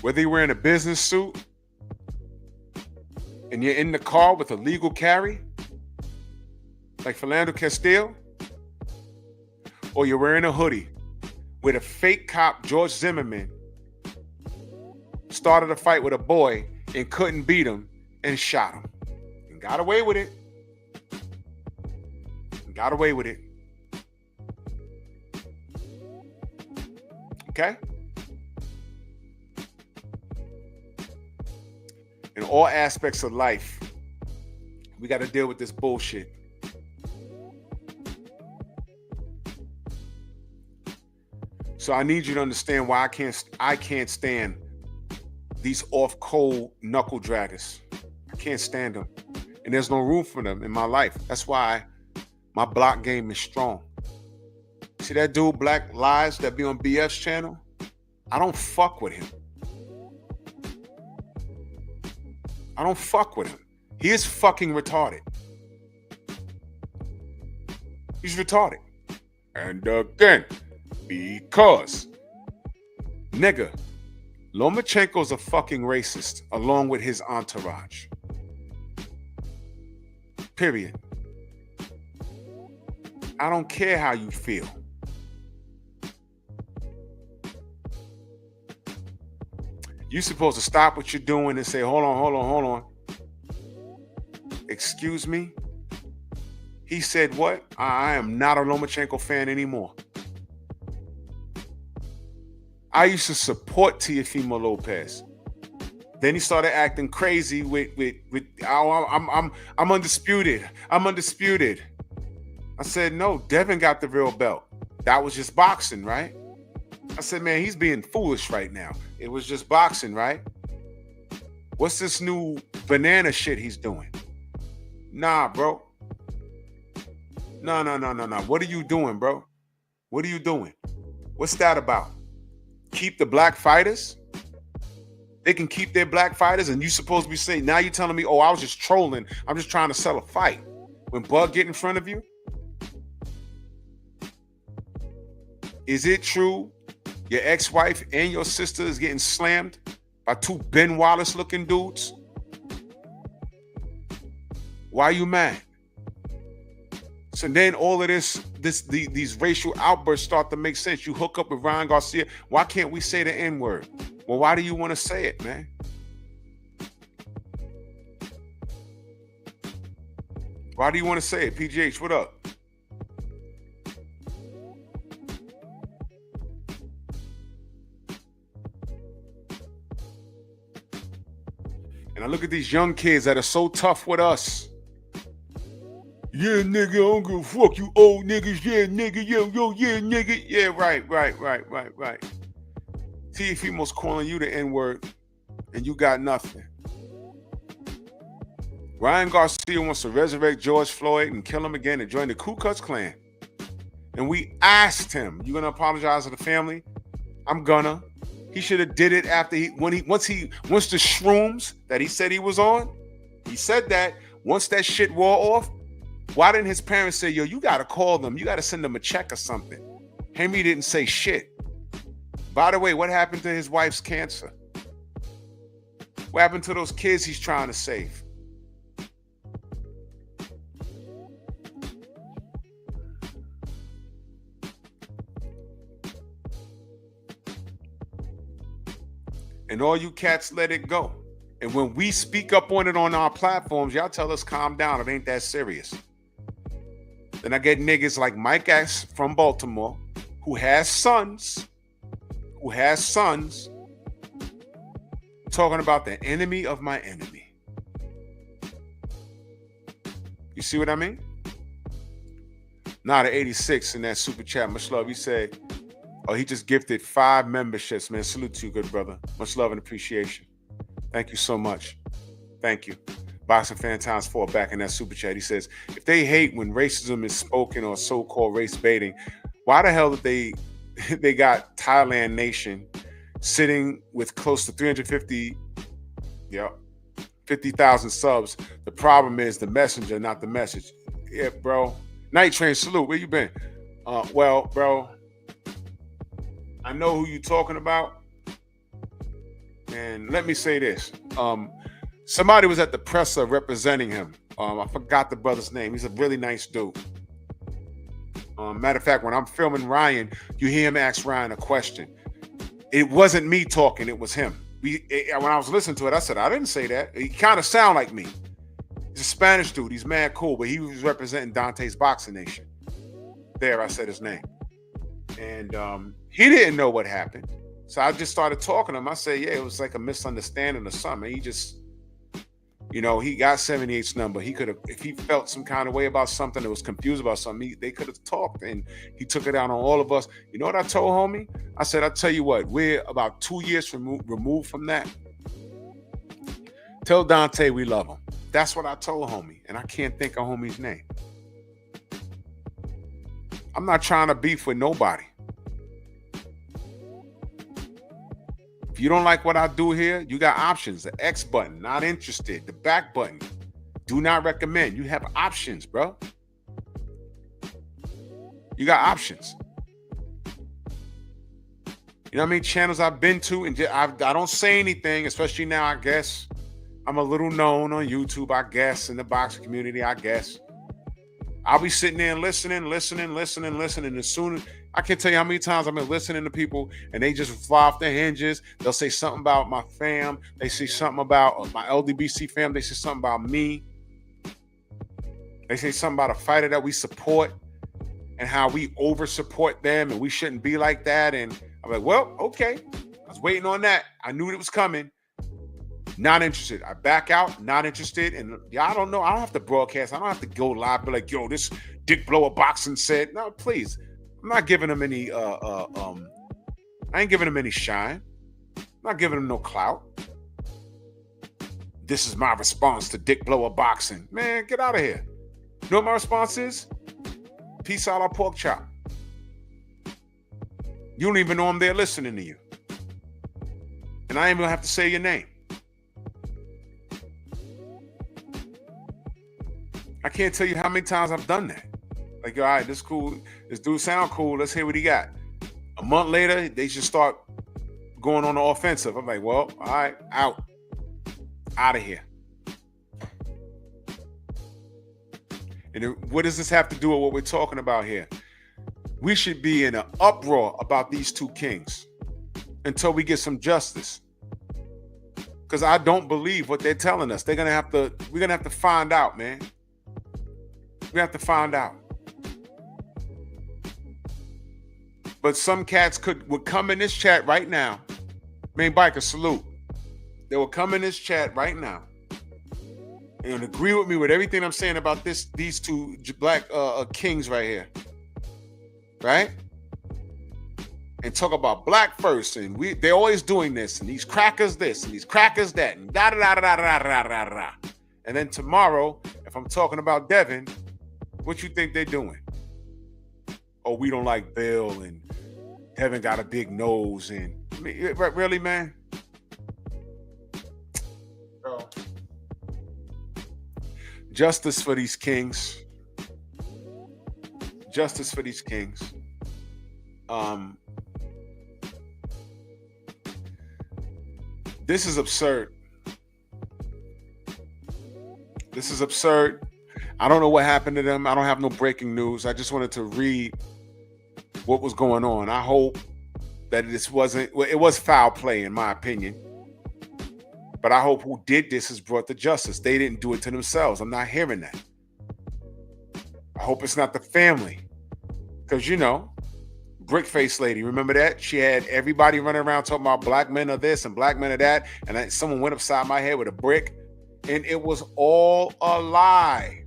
S2: Whether you're wearing a business suit and you're in the car with a legal carry, like Philando Castile, or you're wearing a hoodie with a fake cop, George Zimmerman, started a fight with a boy and couldn't beat him and shot him. And got away with it. Got away with it. Okay? In all aspects of life, we got to deal with this bullshit. So I need you to understand why I can't stand these off-cold knuckle draggers. I can't stand them. And there's no room for them in my life. That's why my block game is strong. See that dude, Black Lives, that be on BF's channel? I don't fuck with him. I don't fuck with him. He is fucking retarded. He's retarded. And again, because, nigga, Lomachenko's a fucking racist, along with his entourage. Period. I don't care how you feel. You're supposed to stop what you're doing and say, hold on. Excuse me? He said what? I am not a Lomachenko fan anymore. I used to support Teofimo Lopez. Then he started acting crazy with oh, I'm undisputed. I'm undisputed. I said, no, Devin got the real belt. That was just boxing, right? I said, man, he's being foolish right now. It was just boxing, right? What's this new banana shit he's doing? Nah, bro. No. What are you doing, bro? What are you doing? What's that about? Keep the black fighters? They can keep their black fighters, and you supposed to be saying, now you're telling me, oh, I was just trolling. I'm just trying to sell a fight. When Bug get in front of you? Is it true your ex-wife and your sister is getting slammed by two Ben Wallace looking dudes? Why are you mad? So then all of these racial outbursts start to make sense. You hook up with Ryan Garcia. Why can't we say the N-word? Well, why do you want to say it, man? Why do you want to say it? PGH, what up? And I look at these young kids that are so tough with us. Yeah, nigga, I don't give a fuck, you old niggas. Yeah, nigga, yo, yeah, nigga. Yeah, right. T.E.P.'s calling you the N-word, and you got nothing. Ryan Garcia wants to resurrect George Floyd and kill him again and join the Ku Klux Klan. And we asked him, you gonna apologize to the family? I'm gonna. He should have did it after once the shrooms that he said he was on, he said that once that shit wore off, why didn't his parents say, yo, you gotta call them, you gotta send them a check or something? Henry didn't say shit. By the way, what happened to his wife's cancer? What happened to those kids he's trying to save? And all you cats let it go. And when we speak up on it on our platforms, y'all tell us calm down. It ain't that serious. Then I get niggas like Mike X from Baltimore who has sons talking about the enemy of my enemy. You see what I mean? Now the 86 in that super chat, much love. He said, oh, he just gifted 5 memberships, man. Salute to you, good brother. Much love and appreciation. Thank you so much. Thank you. Boxing Fan Times 4 back in that super chat. He says, if they hate when racism is spoken or so-called race baiting, why the hell did they got Thailand Nation sitting with close to 50,000 subs? The problem is the messenger, not the message. Yeah, bro. Night Train, salute. Where you been? Well, bro, I know who you talking about. And let me say this. Somebody was at the presser representing him. I forgot the brother's name. He's a really nice dude. Matter of fact, when I'm filming Ryan, you hear him ask Ryan a question. It wasn't me talking, it was him. When I was listening to it, I said, I didn't say that. He kind of sound like me. He's a Spanish dude. He's mad cool, but he was representing Dante's Boxing Nation. There, I said his name. And he didn't know what happened. So I just started talking to him. I said, yeah, it was like a misunderstanding or something. He just, he got 78's number. He could have, if he felt some kind of way about something or was confused about something, they could have talked, and he took it out on all of us. You know what I told homie? I said, I'll tell you what, we're about 2 years removed from that. Tell Dante we love him. That's what I told homie, and I can't think of homie's name. I'm not trying to beef with nobody. If you don't like what I do here, you got options. The X button, not interested. The back button, do not recommend. You have options, bro. You got options. You know how many channels I've been to, and I don't say anything, especially now, I guess. I'm a little known on YouTube, I guess, in the boxing community, I guess. I'll be sitting there and listening. As soon as I can't tell you how many times I've been listening to people and they just fly off their hinges. They'll say something about my fam. They say something about my LDBC fam. They say something about me. They say something about a fighter that we support and how we over support them and we shouldn't be like that. And I'm like, well, okay. I was waiting on that. I knew it was coming. Not interested. I back out, not interested. And I don't know. I don't have to broadcast. I don't have to go live, be like, yo, this dick blower boxing said. No, please. I'm not giving them any I ain't giving them any shine. I'm not giving them no clout. This is my response to dick blower boxing. Man, get out of here. You know what my response is? Peace out, our pork chop. You don't even know I'm there listening to you. And I ain't gonna have to say your name. I can't tell you how many times I've done that. Like, all right, this cool. This dude sound cool. Let's hear what he got. A month later, they should start going on the offensive. I'm like, well, all right, out of here. And what does this have to do with what we're talking about here? We should be in an uproar about these two kings until we get some justice. Because I don't believe what they're telling us. We're gonna have to find out, man. We have to find out. But some cats would come in this chat right now. Biker, salute. They will come in this chat right now and agree with me with everything I'm saying about these two black kings right here. Right? And talk about black first, and they're always doing this, and these crackers this, and these crackers that, and da da da da da da da da. And then tomorrow, if I'm talking about Devin, what you think they're doing? Oh, we don't like Bill, and Devin got a big nose, and I mean, really, man? Bro. Justice for these kings. Justice for these kings. This is absurd. This is absurd. I don't know what happened to them. I don't have no breaking news. I just wanted to read what was going on. I hope that it was foul play in my opinion. But I hope who did this is brought to justice. They didn't do it to themselves. I'm not hearing that. I hope it's not the family. Because, brick face lady, remember that? She had everybody running around talking about black men are this and black men are that. And someone went upside my head with a brick. And it was all a lie.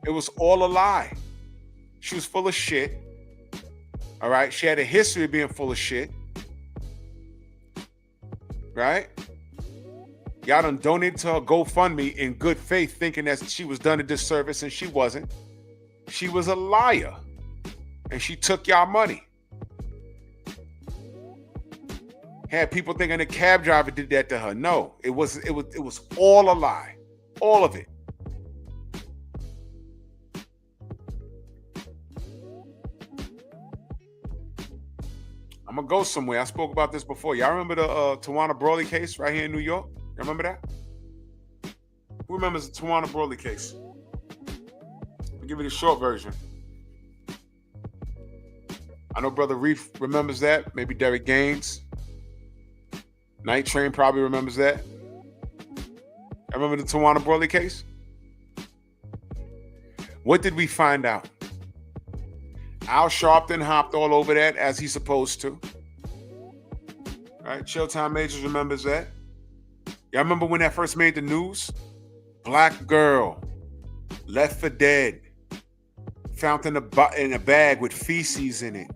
S2: It was all a lie. She was full of shit. All right. She had a history of being full of shit. Right? Y'all done donated to her GoFundMe in good faith, thinking that she was done a disservice, and she wasn't. She was a liar. And she took y'all money. Had people thinking the cab driver did that to her. No, it was all a lie. All of it. I'm gonna go somewhere. I spoke about this before. Y'all remember the Tawana Brawley case right here in New York? Y'all remember that? Who remembers the Tawana Brawley case? I'll give you the short version. I know Brother Reef remembers that. Maybe Derek Gaines. Night Train probably remembers that. I remember the Tawana Brawley case. What did we find out? Al Sharpton hopped all over that as he's supposed to. All right, Showtime Majors remembers that. Y'all remember when that first made the news? Black girl left for dead, found in a bag with feces in it.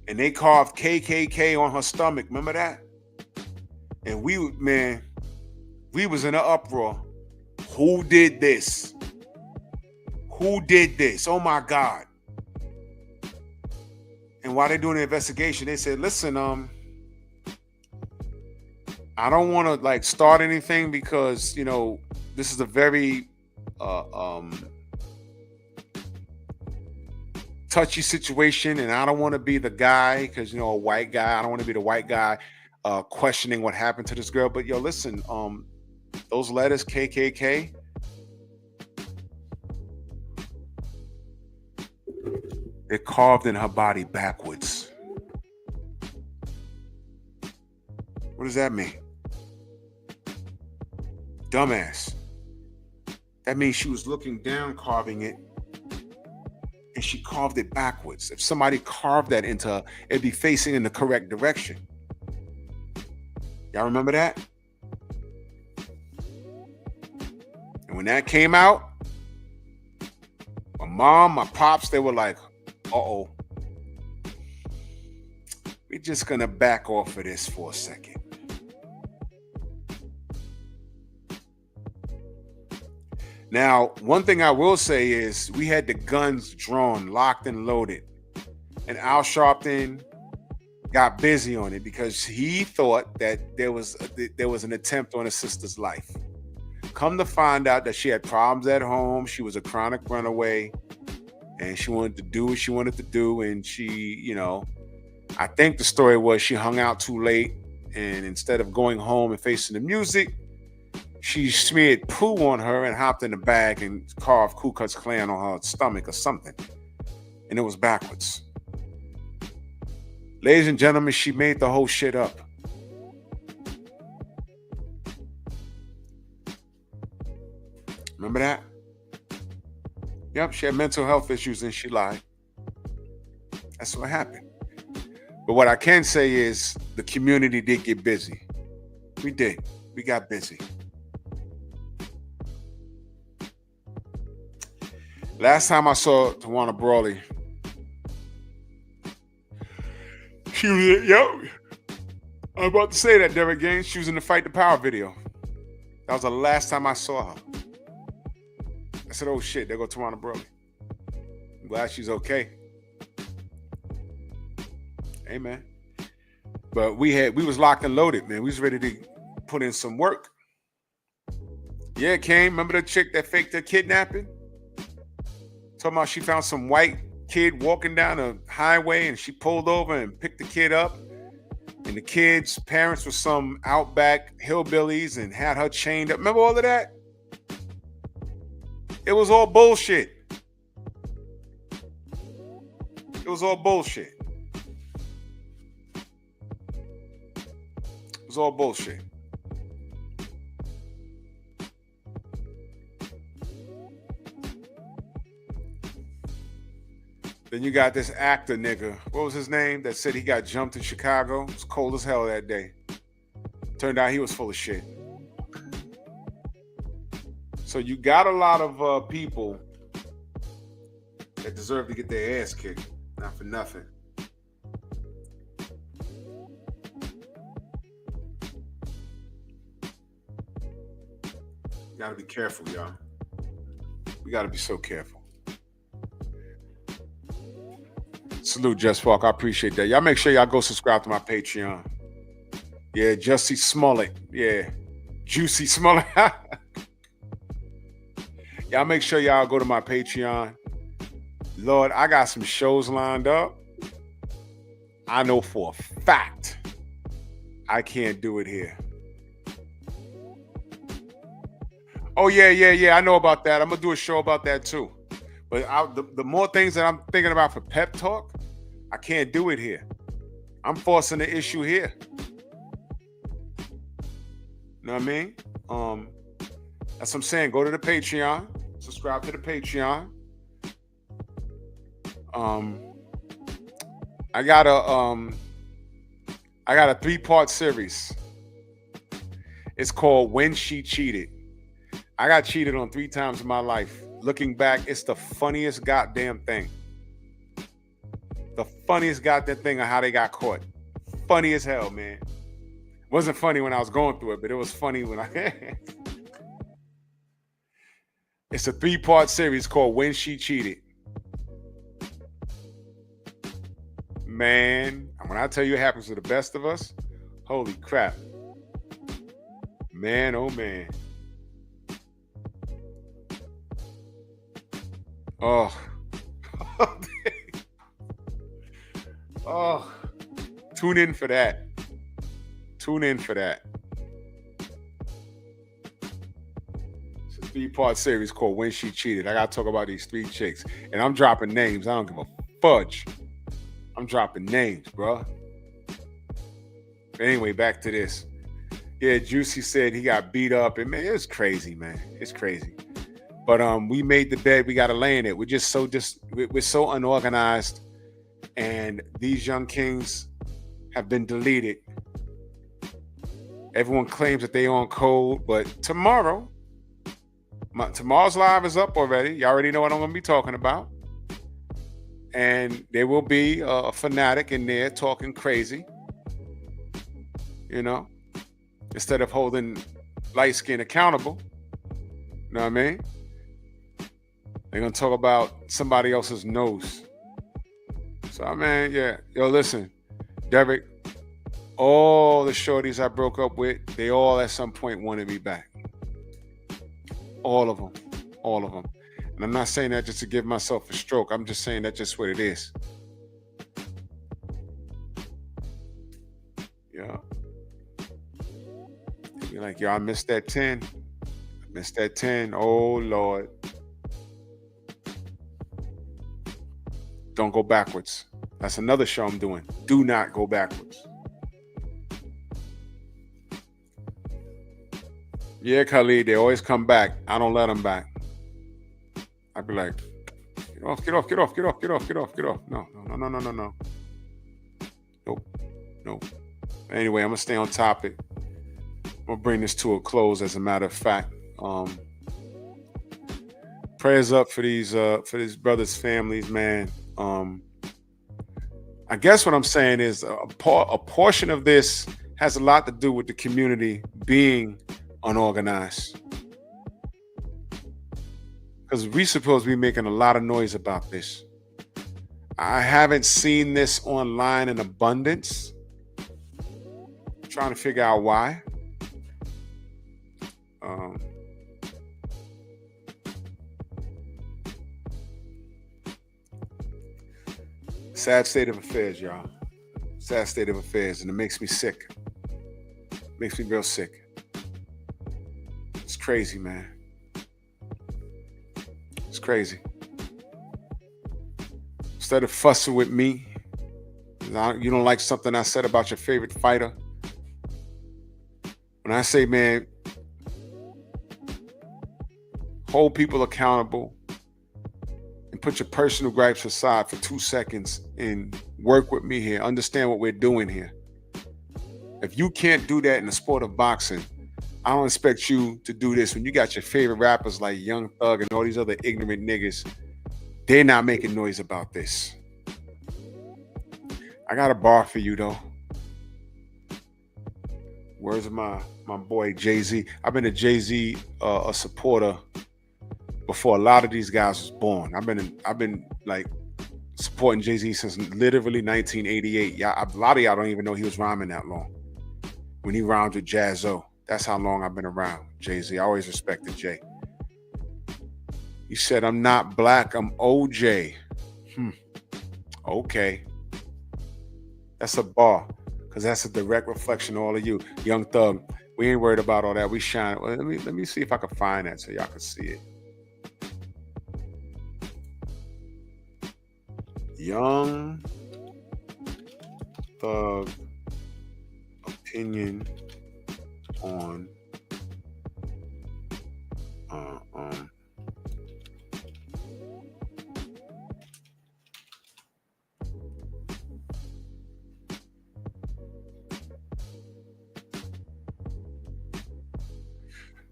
S2: And they carved KKK on her stomach. Remember that? And we was in an uproar. Who did this? Who did this? Oh my God. And while they're doing the investigation, they said, listen, I don't want to start anything because, this is a very touchy situation, and I don't want to be the guy because, a white guy. I don't want to be the white guy questioning what happened to this girl. But listen, those letters KKK, they're carved in her body backwards. What does that mean? Dumbass. That means she was looking down, carving it, and she carved it backwards. If somebody carved that into her, it'd be facing in the correct direction. Y'all remember that? And when that came out, my mom, my pops, they were like, uh-oh. We're just going to back off of this for a second. Now, one thing I will say is we had the guns drawn, locked and loaded. And Al Sharpton got busy on it because he thought that there was an attempt on his sister's life. Come to find out that she had problems at home. She was a chronic runaway and she wanted to do what she wanted to do. And she, I think the story was she hung out too late. And instead of going home and facing the music, she smeared poo on her and hopped in the bag and carved Ku Klux Klan on her stomach or something. And it was backwards. Ladies and gentlemen, she made the whole shit up. Remember that? Yep, she had mental health issues and she lied. That's what happened. But what I can say is the community did get busy. We did. We got busy. Last time I saw Tawana Brawley, she was I'm about to say that, Derek Gaines. She was in the Fight the Power video. That was the last time I saw her. I said, oh shit, there go Tawana Brawley. I'm glad she's okay. Amen. But we was locked and loaded, man. We was ready to put in some work. Yeah, Kane, remember the chick that faked her kidnapping? Talking about she found some white kid walking down a highway and she pulled over and picked the kid up. And the kid's parents were some outback hillbillies and had her chained up. Remember all of that? It was all bullshit. It was all bullshit. It was all bullshit. Then you got this actor nigga. What was his name? That said he got jumped in Chicago. It was cold as hell that day. Turned out he was full of shit. So you got a lot of people that deserve to get their ass kicked. Not for nothing. You gotta be careful, y'all. We gotta be so careful. Salute, Just Falk. I appreciate that. Y'all make sure y'all go subscribe to my Patreon. Yeah, Jussie Smollett. Yeah, Juicy Smollett. Y'all make sure y'all go to my Patreon. Lord, I got some shows lined up. I know for a fact I can't do it here. Oh, yeah. I know about that. I'm going to do a show about that too. But the more things that I'm thinking about for Pep Talk, I can't do it here. I'm forcing the issue here. You know what I mean? That's what I'm saying. Go to the Patreon. Subscribe to the Patreon. I got a 3-part series. It's called When She Cheated. I got cheated on 3 times in my life. Looking back, it's the funniest goddamn thing. The funniest goddamn thing of how they got caught. Funny as hell, man. Wasn't funny when I was going through it, but it was funny when I... It's a 3-part series called When She Cheated. Man, when I tell you it happens to the best of us, holy crap. Man, oh man. Oh. Oh. Tune in for that. Tune in for that. It's a 3-part series called When She Cheated. I got to talk about these 3 chicks. And I'm dropping names. I don't give a fudge. I'm dropping names, bro. But anyway, back to this. Yeah, Juicy said he got beat up. And man, it's crazy, man. It's crazy. But we made the bed. We got to lay in it. We're so unorganized, and these young kings have been deleted. Everyone claims that they on code, but tomorrow's live is up already. You already know what I'm going to be talking about. And there will be a fanatic in there talking crazy, instead of holding light skin accountable. You know what I mean? They're going to talk about somebody else's nose. So, yeah. Yo, listen, Derek, all the shorties I broke up with, they all at some point wanted me back. All of them. And I'm not saying that just to give myself a stroke. I'm just saying that's just what it is. Yeah. You're like, yo, I missed that 10. Oh, Lord. Don't go backwards. That's another show I'm doing. Do not go backwards. Yeah, Khalid, they always come back. I don't let them back. I'd be like, get off. No. Nope. Anyway, I'm going to stay on topic. I'm going to bring this to a close, as a matter of fact. Prayers up for these brothers' families, man. I guess what I'm saying is a portion of this has a lot to do with the community being unorganized. Because we're supposed to be making a lot of noise about this. I haven't seen this online in abundance. I'm trying to figure out why. Sad state of affairs, y'all. Sad state of affairs, and it makes me sick. Makes me real sick. It's crazy, man. It's crazy. Instead of fussing with me, you don't like something I said about your favorite fighter. When I say, man, hold people accountable and put your personal gripes aside for 2 seconds and work with me here. Understand what we're doing here. If you can't do that in the sport of boxing, I don't expect you to do this when you got your favorite rappers like Young Thug and all these other ignorant niggas. They're not making noise about this. I got a bar for you, though. Words of my boy Jay-Z. I've been a Jay-Z a supporter before a lot of these guys was born. I've been like supporting Jay-Z since literally 1988. A lot of y'all don't even know he was rhyming that long. When he rhymed with Jaz-O. That's how long I've been around Jay-Z. I always respected Jay. He said, I'm not black, I'm OJ. Okay. That's a bar, because that's a direct reflection of all of you. Young Thug, we ain't worried about all that. We shine. Well, let me see if I can find that so y'all can see it. Young Thug opinion on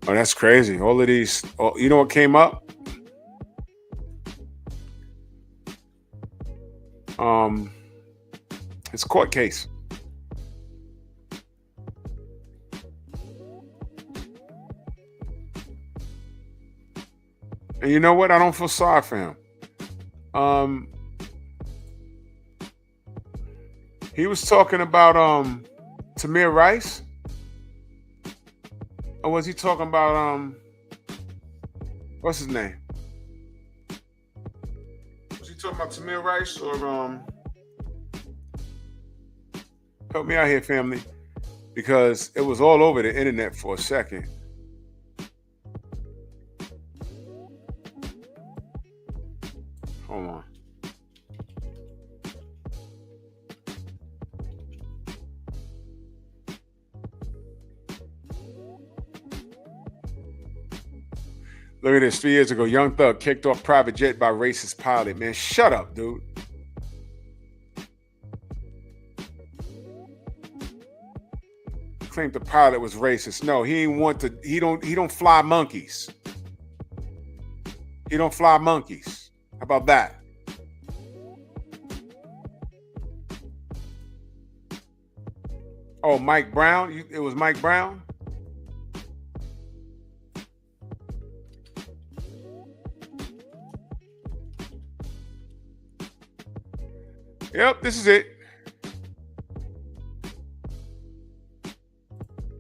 S2: Oh, that's crazy. All of these, you know what came up? It's a court case. And you know what? I don't feel sorry for him. He was talking about Tamir Rice. Or was he talking about what's his name? Was he talking about Tamir Rice or help me out here, family? Because it was all over the internet for a second. Hold on. Look at this. 3 years ago, Young Thug kicked off private jet by racist pilot. Man, shut up, dude. Claimed the pilot was racist. No, he ain't want to. He don't fly monkeys. He don't fly monkeys. How about that? Oh, Mike Brown. It was Mike Brown. Yep, this is it.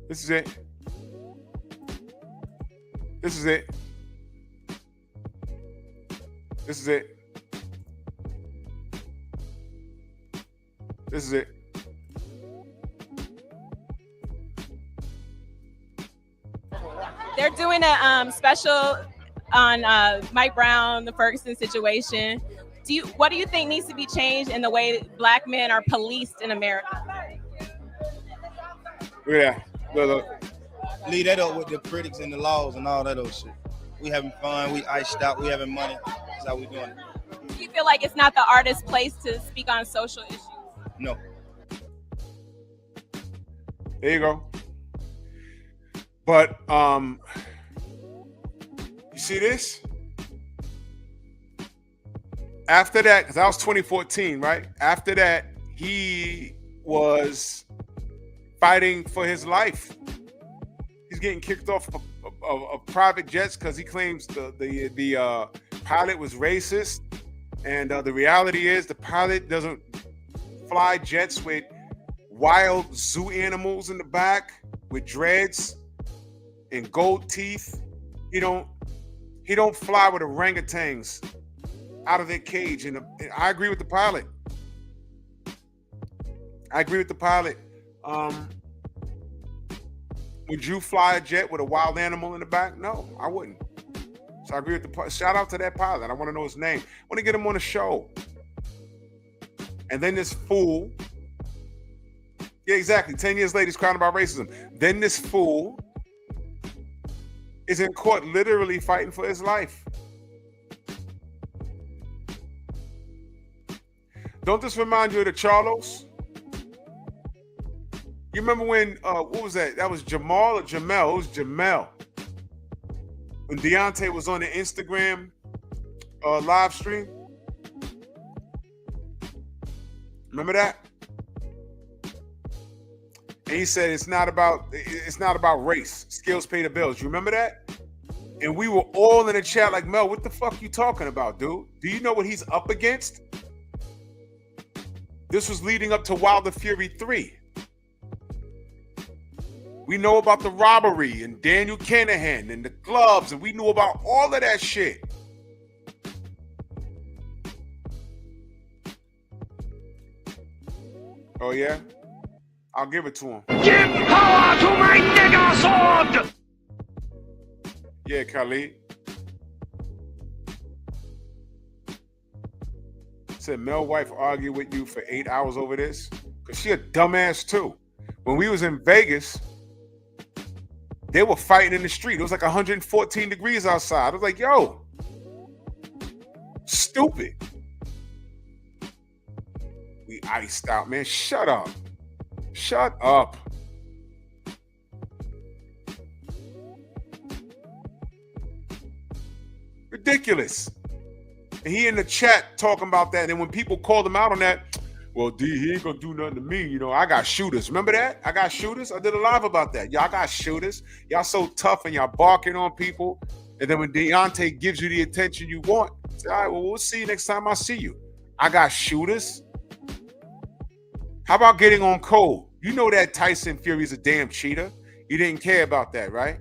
S2: This is it. This is it. This is it. This is it.
S4: They're doing a special on Mike Brown, the Ferguson situation. What do you think needs to be changed in the way that black men are policed in America?
S2: Look at that. Look.
S5: Leave that up with the critics and the laws and all that other shit. We having fun, we iced out, we having money. That's how we doing it.
S4: Do you feel like it's not the artist's place to speak on social issues?
S5: No.
S2: There you go. But you see this? After that, because that was 2014, right? After that, he was fighting for his life. He's getting kicked off of private jets because he claims the pilot was racist. And the reality is the pilot doesn't fly jets with wild zoo animals in the back with dreads and gold teeth. He don't fly with orangutans out of their cage. And I agree with the pilot. Would you fly a jet with a wild animal in the back? No, I wouldn't. So I agree with the pilot. Shout out to that pilot. I want to know his name. I want to get him on the show. And then this fool. Yeah, exactly. 10 years later, he's crying about racism. Then this fool is in court literally fighting for his life. Don't this remind you of the Charlos? You remember when, what was that? That was Jamal or Jamel? It was Jamel. When Deontay was on the Instagram live stream. Remember that? And he said it's not about race. Skills pay the bills. You remember that? And we were all in the chat like, Mel, what the fuck you talking about, dude? Do you know what he's up against? This was leading up to Wilder Fury 3. We know about the robbery and Daniel Kinahan and the gloves, and we knew about all of that shit. Oh, yeah? I'll give it to him.
S3: Give power to my nigger sword!
S2: Yeah, Khalid. Said Mel wife argued with you for 8 hours over this? Because she a dumbass too. When we was in Vegas, they were fighting in the street. It was like 114 degrees outside. I was like, yo, stupid. We iced out, man. Shut up. Shut up. Ridiculous. And he in the chat talking about that. And when people called him out on that, well, D, he ain't gonna do nothing to me. You know, I got shooters. Remember that? I got shooters. I did a live about that. Y'all got shooters. Y'all so tough and y'all barking on people. And then when Deontay gives you the attention you want, say, all right, well, we'll see you next time I see you. I got shooters. How about getting on code? You know that Tyson Fury's a damn cheater. You didn't care about that, right?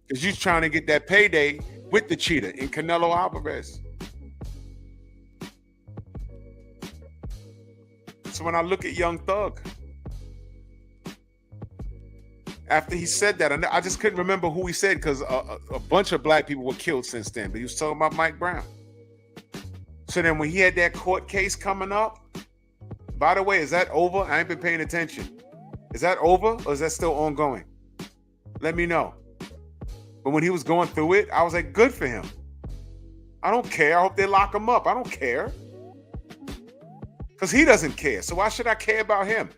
S2: Because you're trying to get that payday with the cheater in Canelo Alvarez. So when I look at Young Thug, after he said that, I just couldn't remember who he said because a bunch of black people were killed since then, but he was talking about Mike Brown. So then when he had that court case coming up, by the way, is that over? I ain't been paying attention. Is that over or is that still ongoing? Let me know. But when he was going through it, I was like, good for him. I don't care. I hope they lock him up. I don't care. Because he doesn't care. So why should I care about him?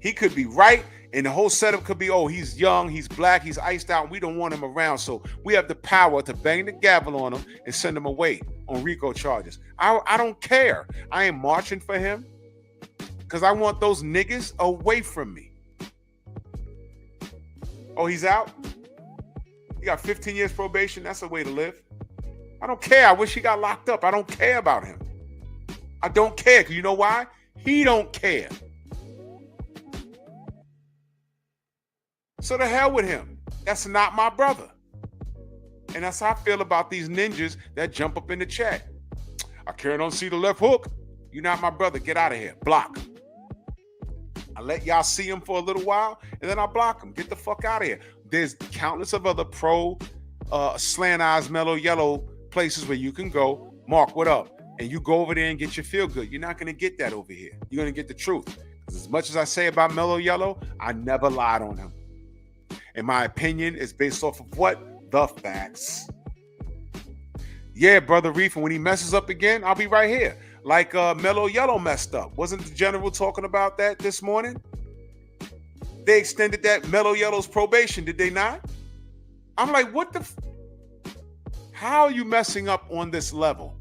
S2: He could be right, and the whole setup could be, oh, he's young, he's black, he's iced out, and we don't want him around. So we have the power to bang the gavel on him and send him away on RICO charges. I don't care. I ain't marching for him because I want those niggas away from me. Oh, he's out? He got 15 years probation. That's a way to live. I don't care. I wish he got locked up. I don't care about him. I don't care. Because you know why? He don't care. So the hell with him. That's not my brother. And that's how I feel about these ninjas that jump up in the chat. I care, don't see the left hook. You're not my brother. Get out of here. Block. I let y'all see him for a little while, and then I block him. Get the fuck out of here. There's countless of other pro slant eyes, mellow yellow places where you can go. Mark, what up? And you go over there and get your feel good. You're not going to get that over here. You're going to get the truth. Because as much as I say about mellow yellow, I never lied on him. And my opinion is based off of what? The facts. Yeah, Brother Reef, and when he messes up again, I'll be right here. Like Mellow Yellow messed up. Wasn't the general talking about that this morning? They extended that Mellow Yellow's probation, did they not? I'm like, what the? How are you messing up on this level?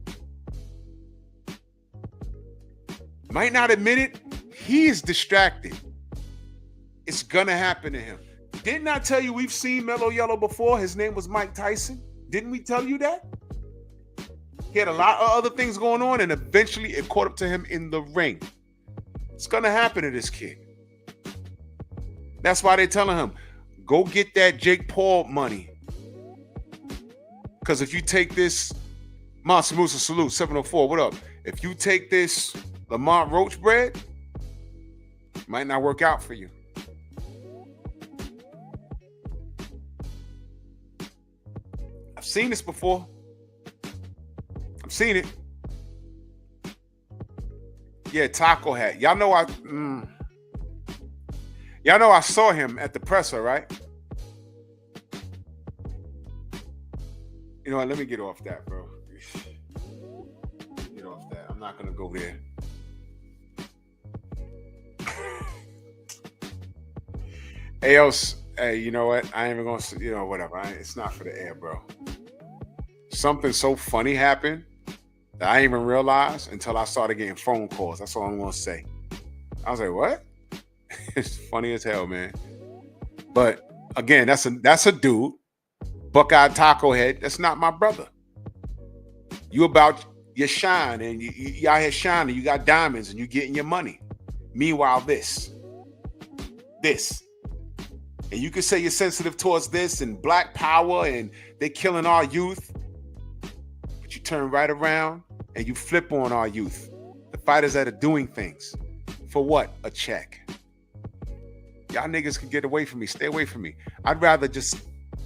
S2: Might not admit it. He is distracted. It's gonna happen to him. Didn't I tell you we've seen Mellow Yellow before? His name was Mike Tyson. Didn't we tell you that? He had a lot of other things going on, and eventually it caught up to him in the ring. It's going to happen to this kid. That's why they're telling him, go get that Jake Paul money. Because if you take this, Monster Musa Salute, 704, what up? If you take this Lamont Roach bread, it might not work out for you. I've seen this before. I've seen it. Yeah, Taco Hat. Y'all know I saw him at the presser, right? You know what? Let me get off that, bro. Get off that. I'm not gonna go there. Hey, you know what? I ain't even gonna, whatever. It's not for the air, bro. Something so funny happened that I didn't even realize until I started getting phone calls. That's all I'm gonna say. I was like, what? It's funny as hell, man. But again, that's a dude, buck-eyed taco head. That's not my brother. You about your shine, and you out here shining. You got diamonds, and you getting your money. Meanwhile, this, and you can say you're sensitive towards this and black power, and they killing our youth. But you turn right around and you flip on our youth, the fighters that are doing things for what? A check. Y'all niggas can get away from me. Stay away from me. I'd rather just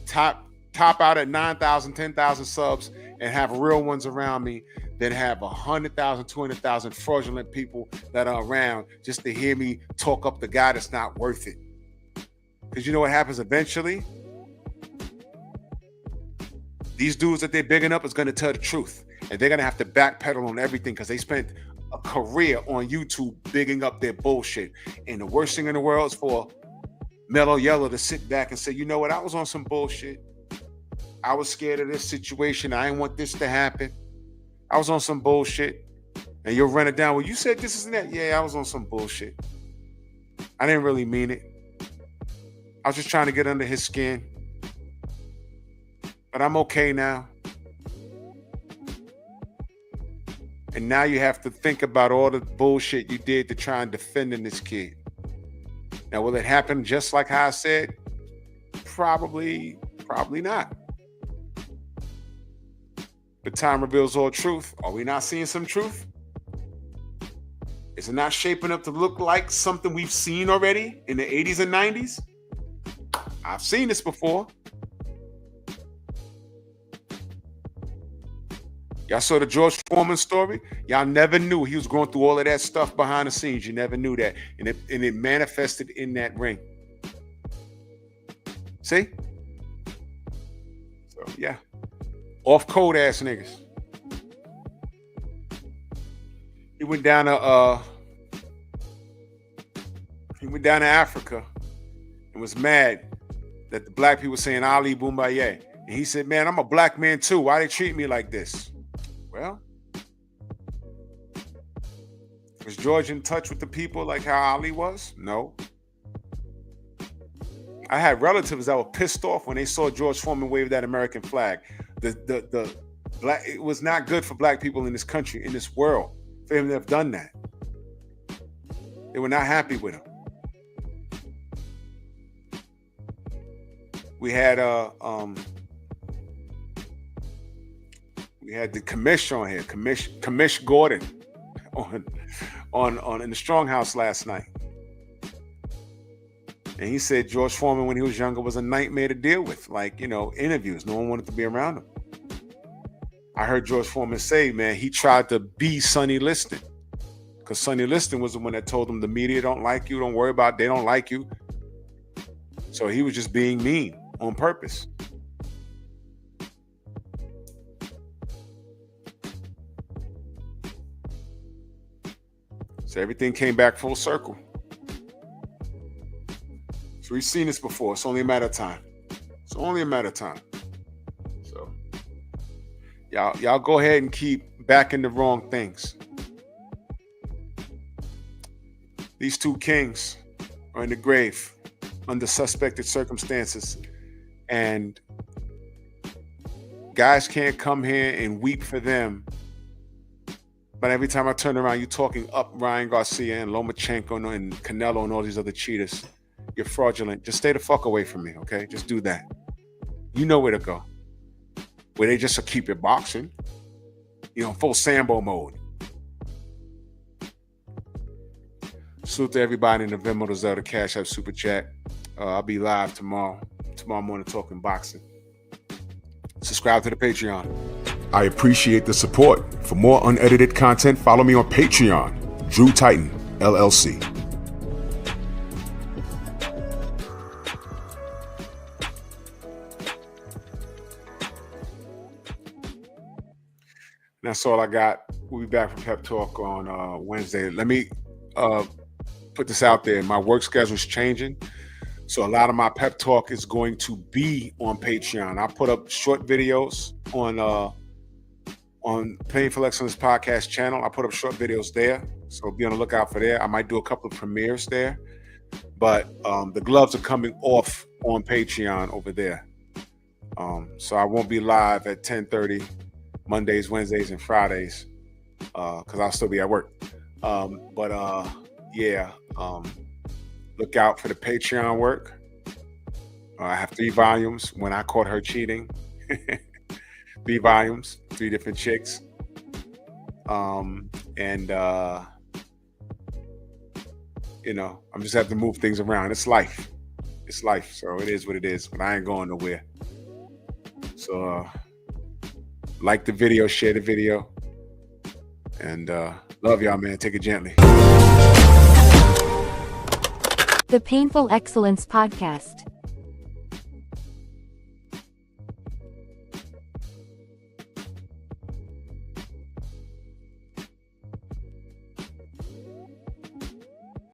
S2: top out at 9,000, 10,000 subs and have real ones around me than have 100,000, 200,000 fraudulent people that are around just to hear me talk up the guy that's not worth it. Because you know what happens eventually? These dudes that they're bigging up is going to tell the truth. And they're going to have to backpedal on everything because they spent a career on YouTube bigging up their bullshit. And the worst thing in the world is for Mellow Yellow to sit back and say, you know what? I was on some bullshit. I was scared of this situation. I didn't want this to happen. I was on some bullshit. And you'll run it down. Well, you said this and that. Yeah, I was on some bullshit. I didn't really mean it. I was just trying to get under his skin. But I'm okay now. And now you have to think about all the bullshit you did to try and defend this kid. Now, will it happen just like how I said? Probably not. But time reveals all truth. Are we not seeing some truth? Is it not shaping up to look like something we've seen already in the 80s and 90s? I've seen this before. Y'all saw the George Foreman story? Y'all never knew he was going through all of that stuff behind the scenes. You never knew that. And it manifested in that ring. See? So yeah, off code ass niggas. He went down to Africa and was mad that the black people saying Ali Boombaye. And he said, man, I'm a black man too. Why they treat me like this? Well, was George in touch with the people like how Ali was? No. I had relatives that were pissed off when they saw George Foreman wave that American flag. The black, it was not good for black people in this country, in this world, for him to have done that. They were not happy with him. We had the commish on here, commish Gordon on in the Stronghouse last night. And he said George Foreman, when he was younger, was a nightmare to deal with. Like, you know, interviews. No one wanted to be around him. I heard George Foreman say, man, he tried to be Sonny Liston. Because Sonny Liston was the one that told him the media don't like you. Don't worry about it. They don't like you. So he was just being mean on purpose. So everything came back full circle. So we've seen this before. It's only a matter of time. It's only a matter of time. So y'all go ahead and keep backing the wrong things. These two kings are in the grave under suspected circumstances. And guys can't come here and weep for them. But every time I turn around, you're talking up Ryan Garcia and Lomachenko and Canelo and all these other cheaters. You're fraudulent. Just stay the fuck away from me, okay? Just do that. You know where to go. Where they just keep it boxing. You know, full Sambo mode. Salute to everybody in the Venmo, the Zelda Cash App Super Chat. I'll be live tomorrow morning talking boxing. Subscribe to the Patreon. I appreciate the support. For more unedited content, follow me on Patreon, Drew Titan, LLC. That's all I got. We'll be back for Pep Talk on Wednesday. Let me put this out there. My work schedule is changing. So a lot of my Pep Talk is going to be on Patreon. I put up short videos on Painful Excellence Podcast channel. I put up short videos there. So be on the lookout for there. I might do a couple of premieres there. But the gloves are coming off on Patreon over there. So I won't be live at 10:30 Mondays, Wednesdays, and Fridays, because I'll still be at work. Look out for the Patreon work. I have 3 volumes. When I Caught Her Cheating, 3 volumes, 3 different chicks. I'm just have to move things around. It's life. So it is what it is, but I ain't going nowhere. So, like the video, share the video, and love y'all, man. Take it gently.
S1: The Painful Excellence Podcast.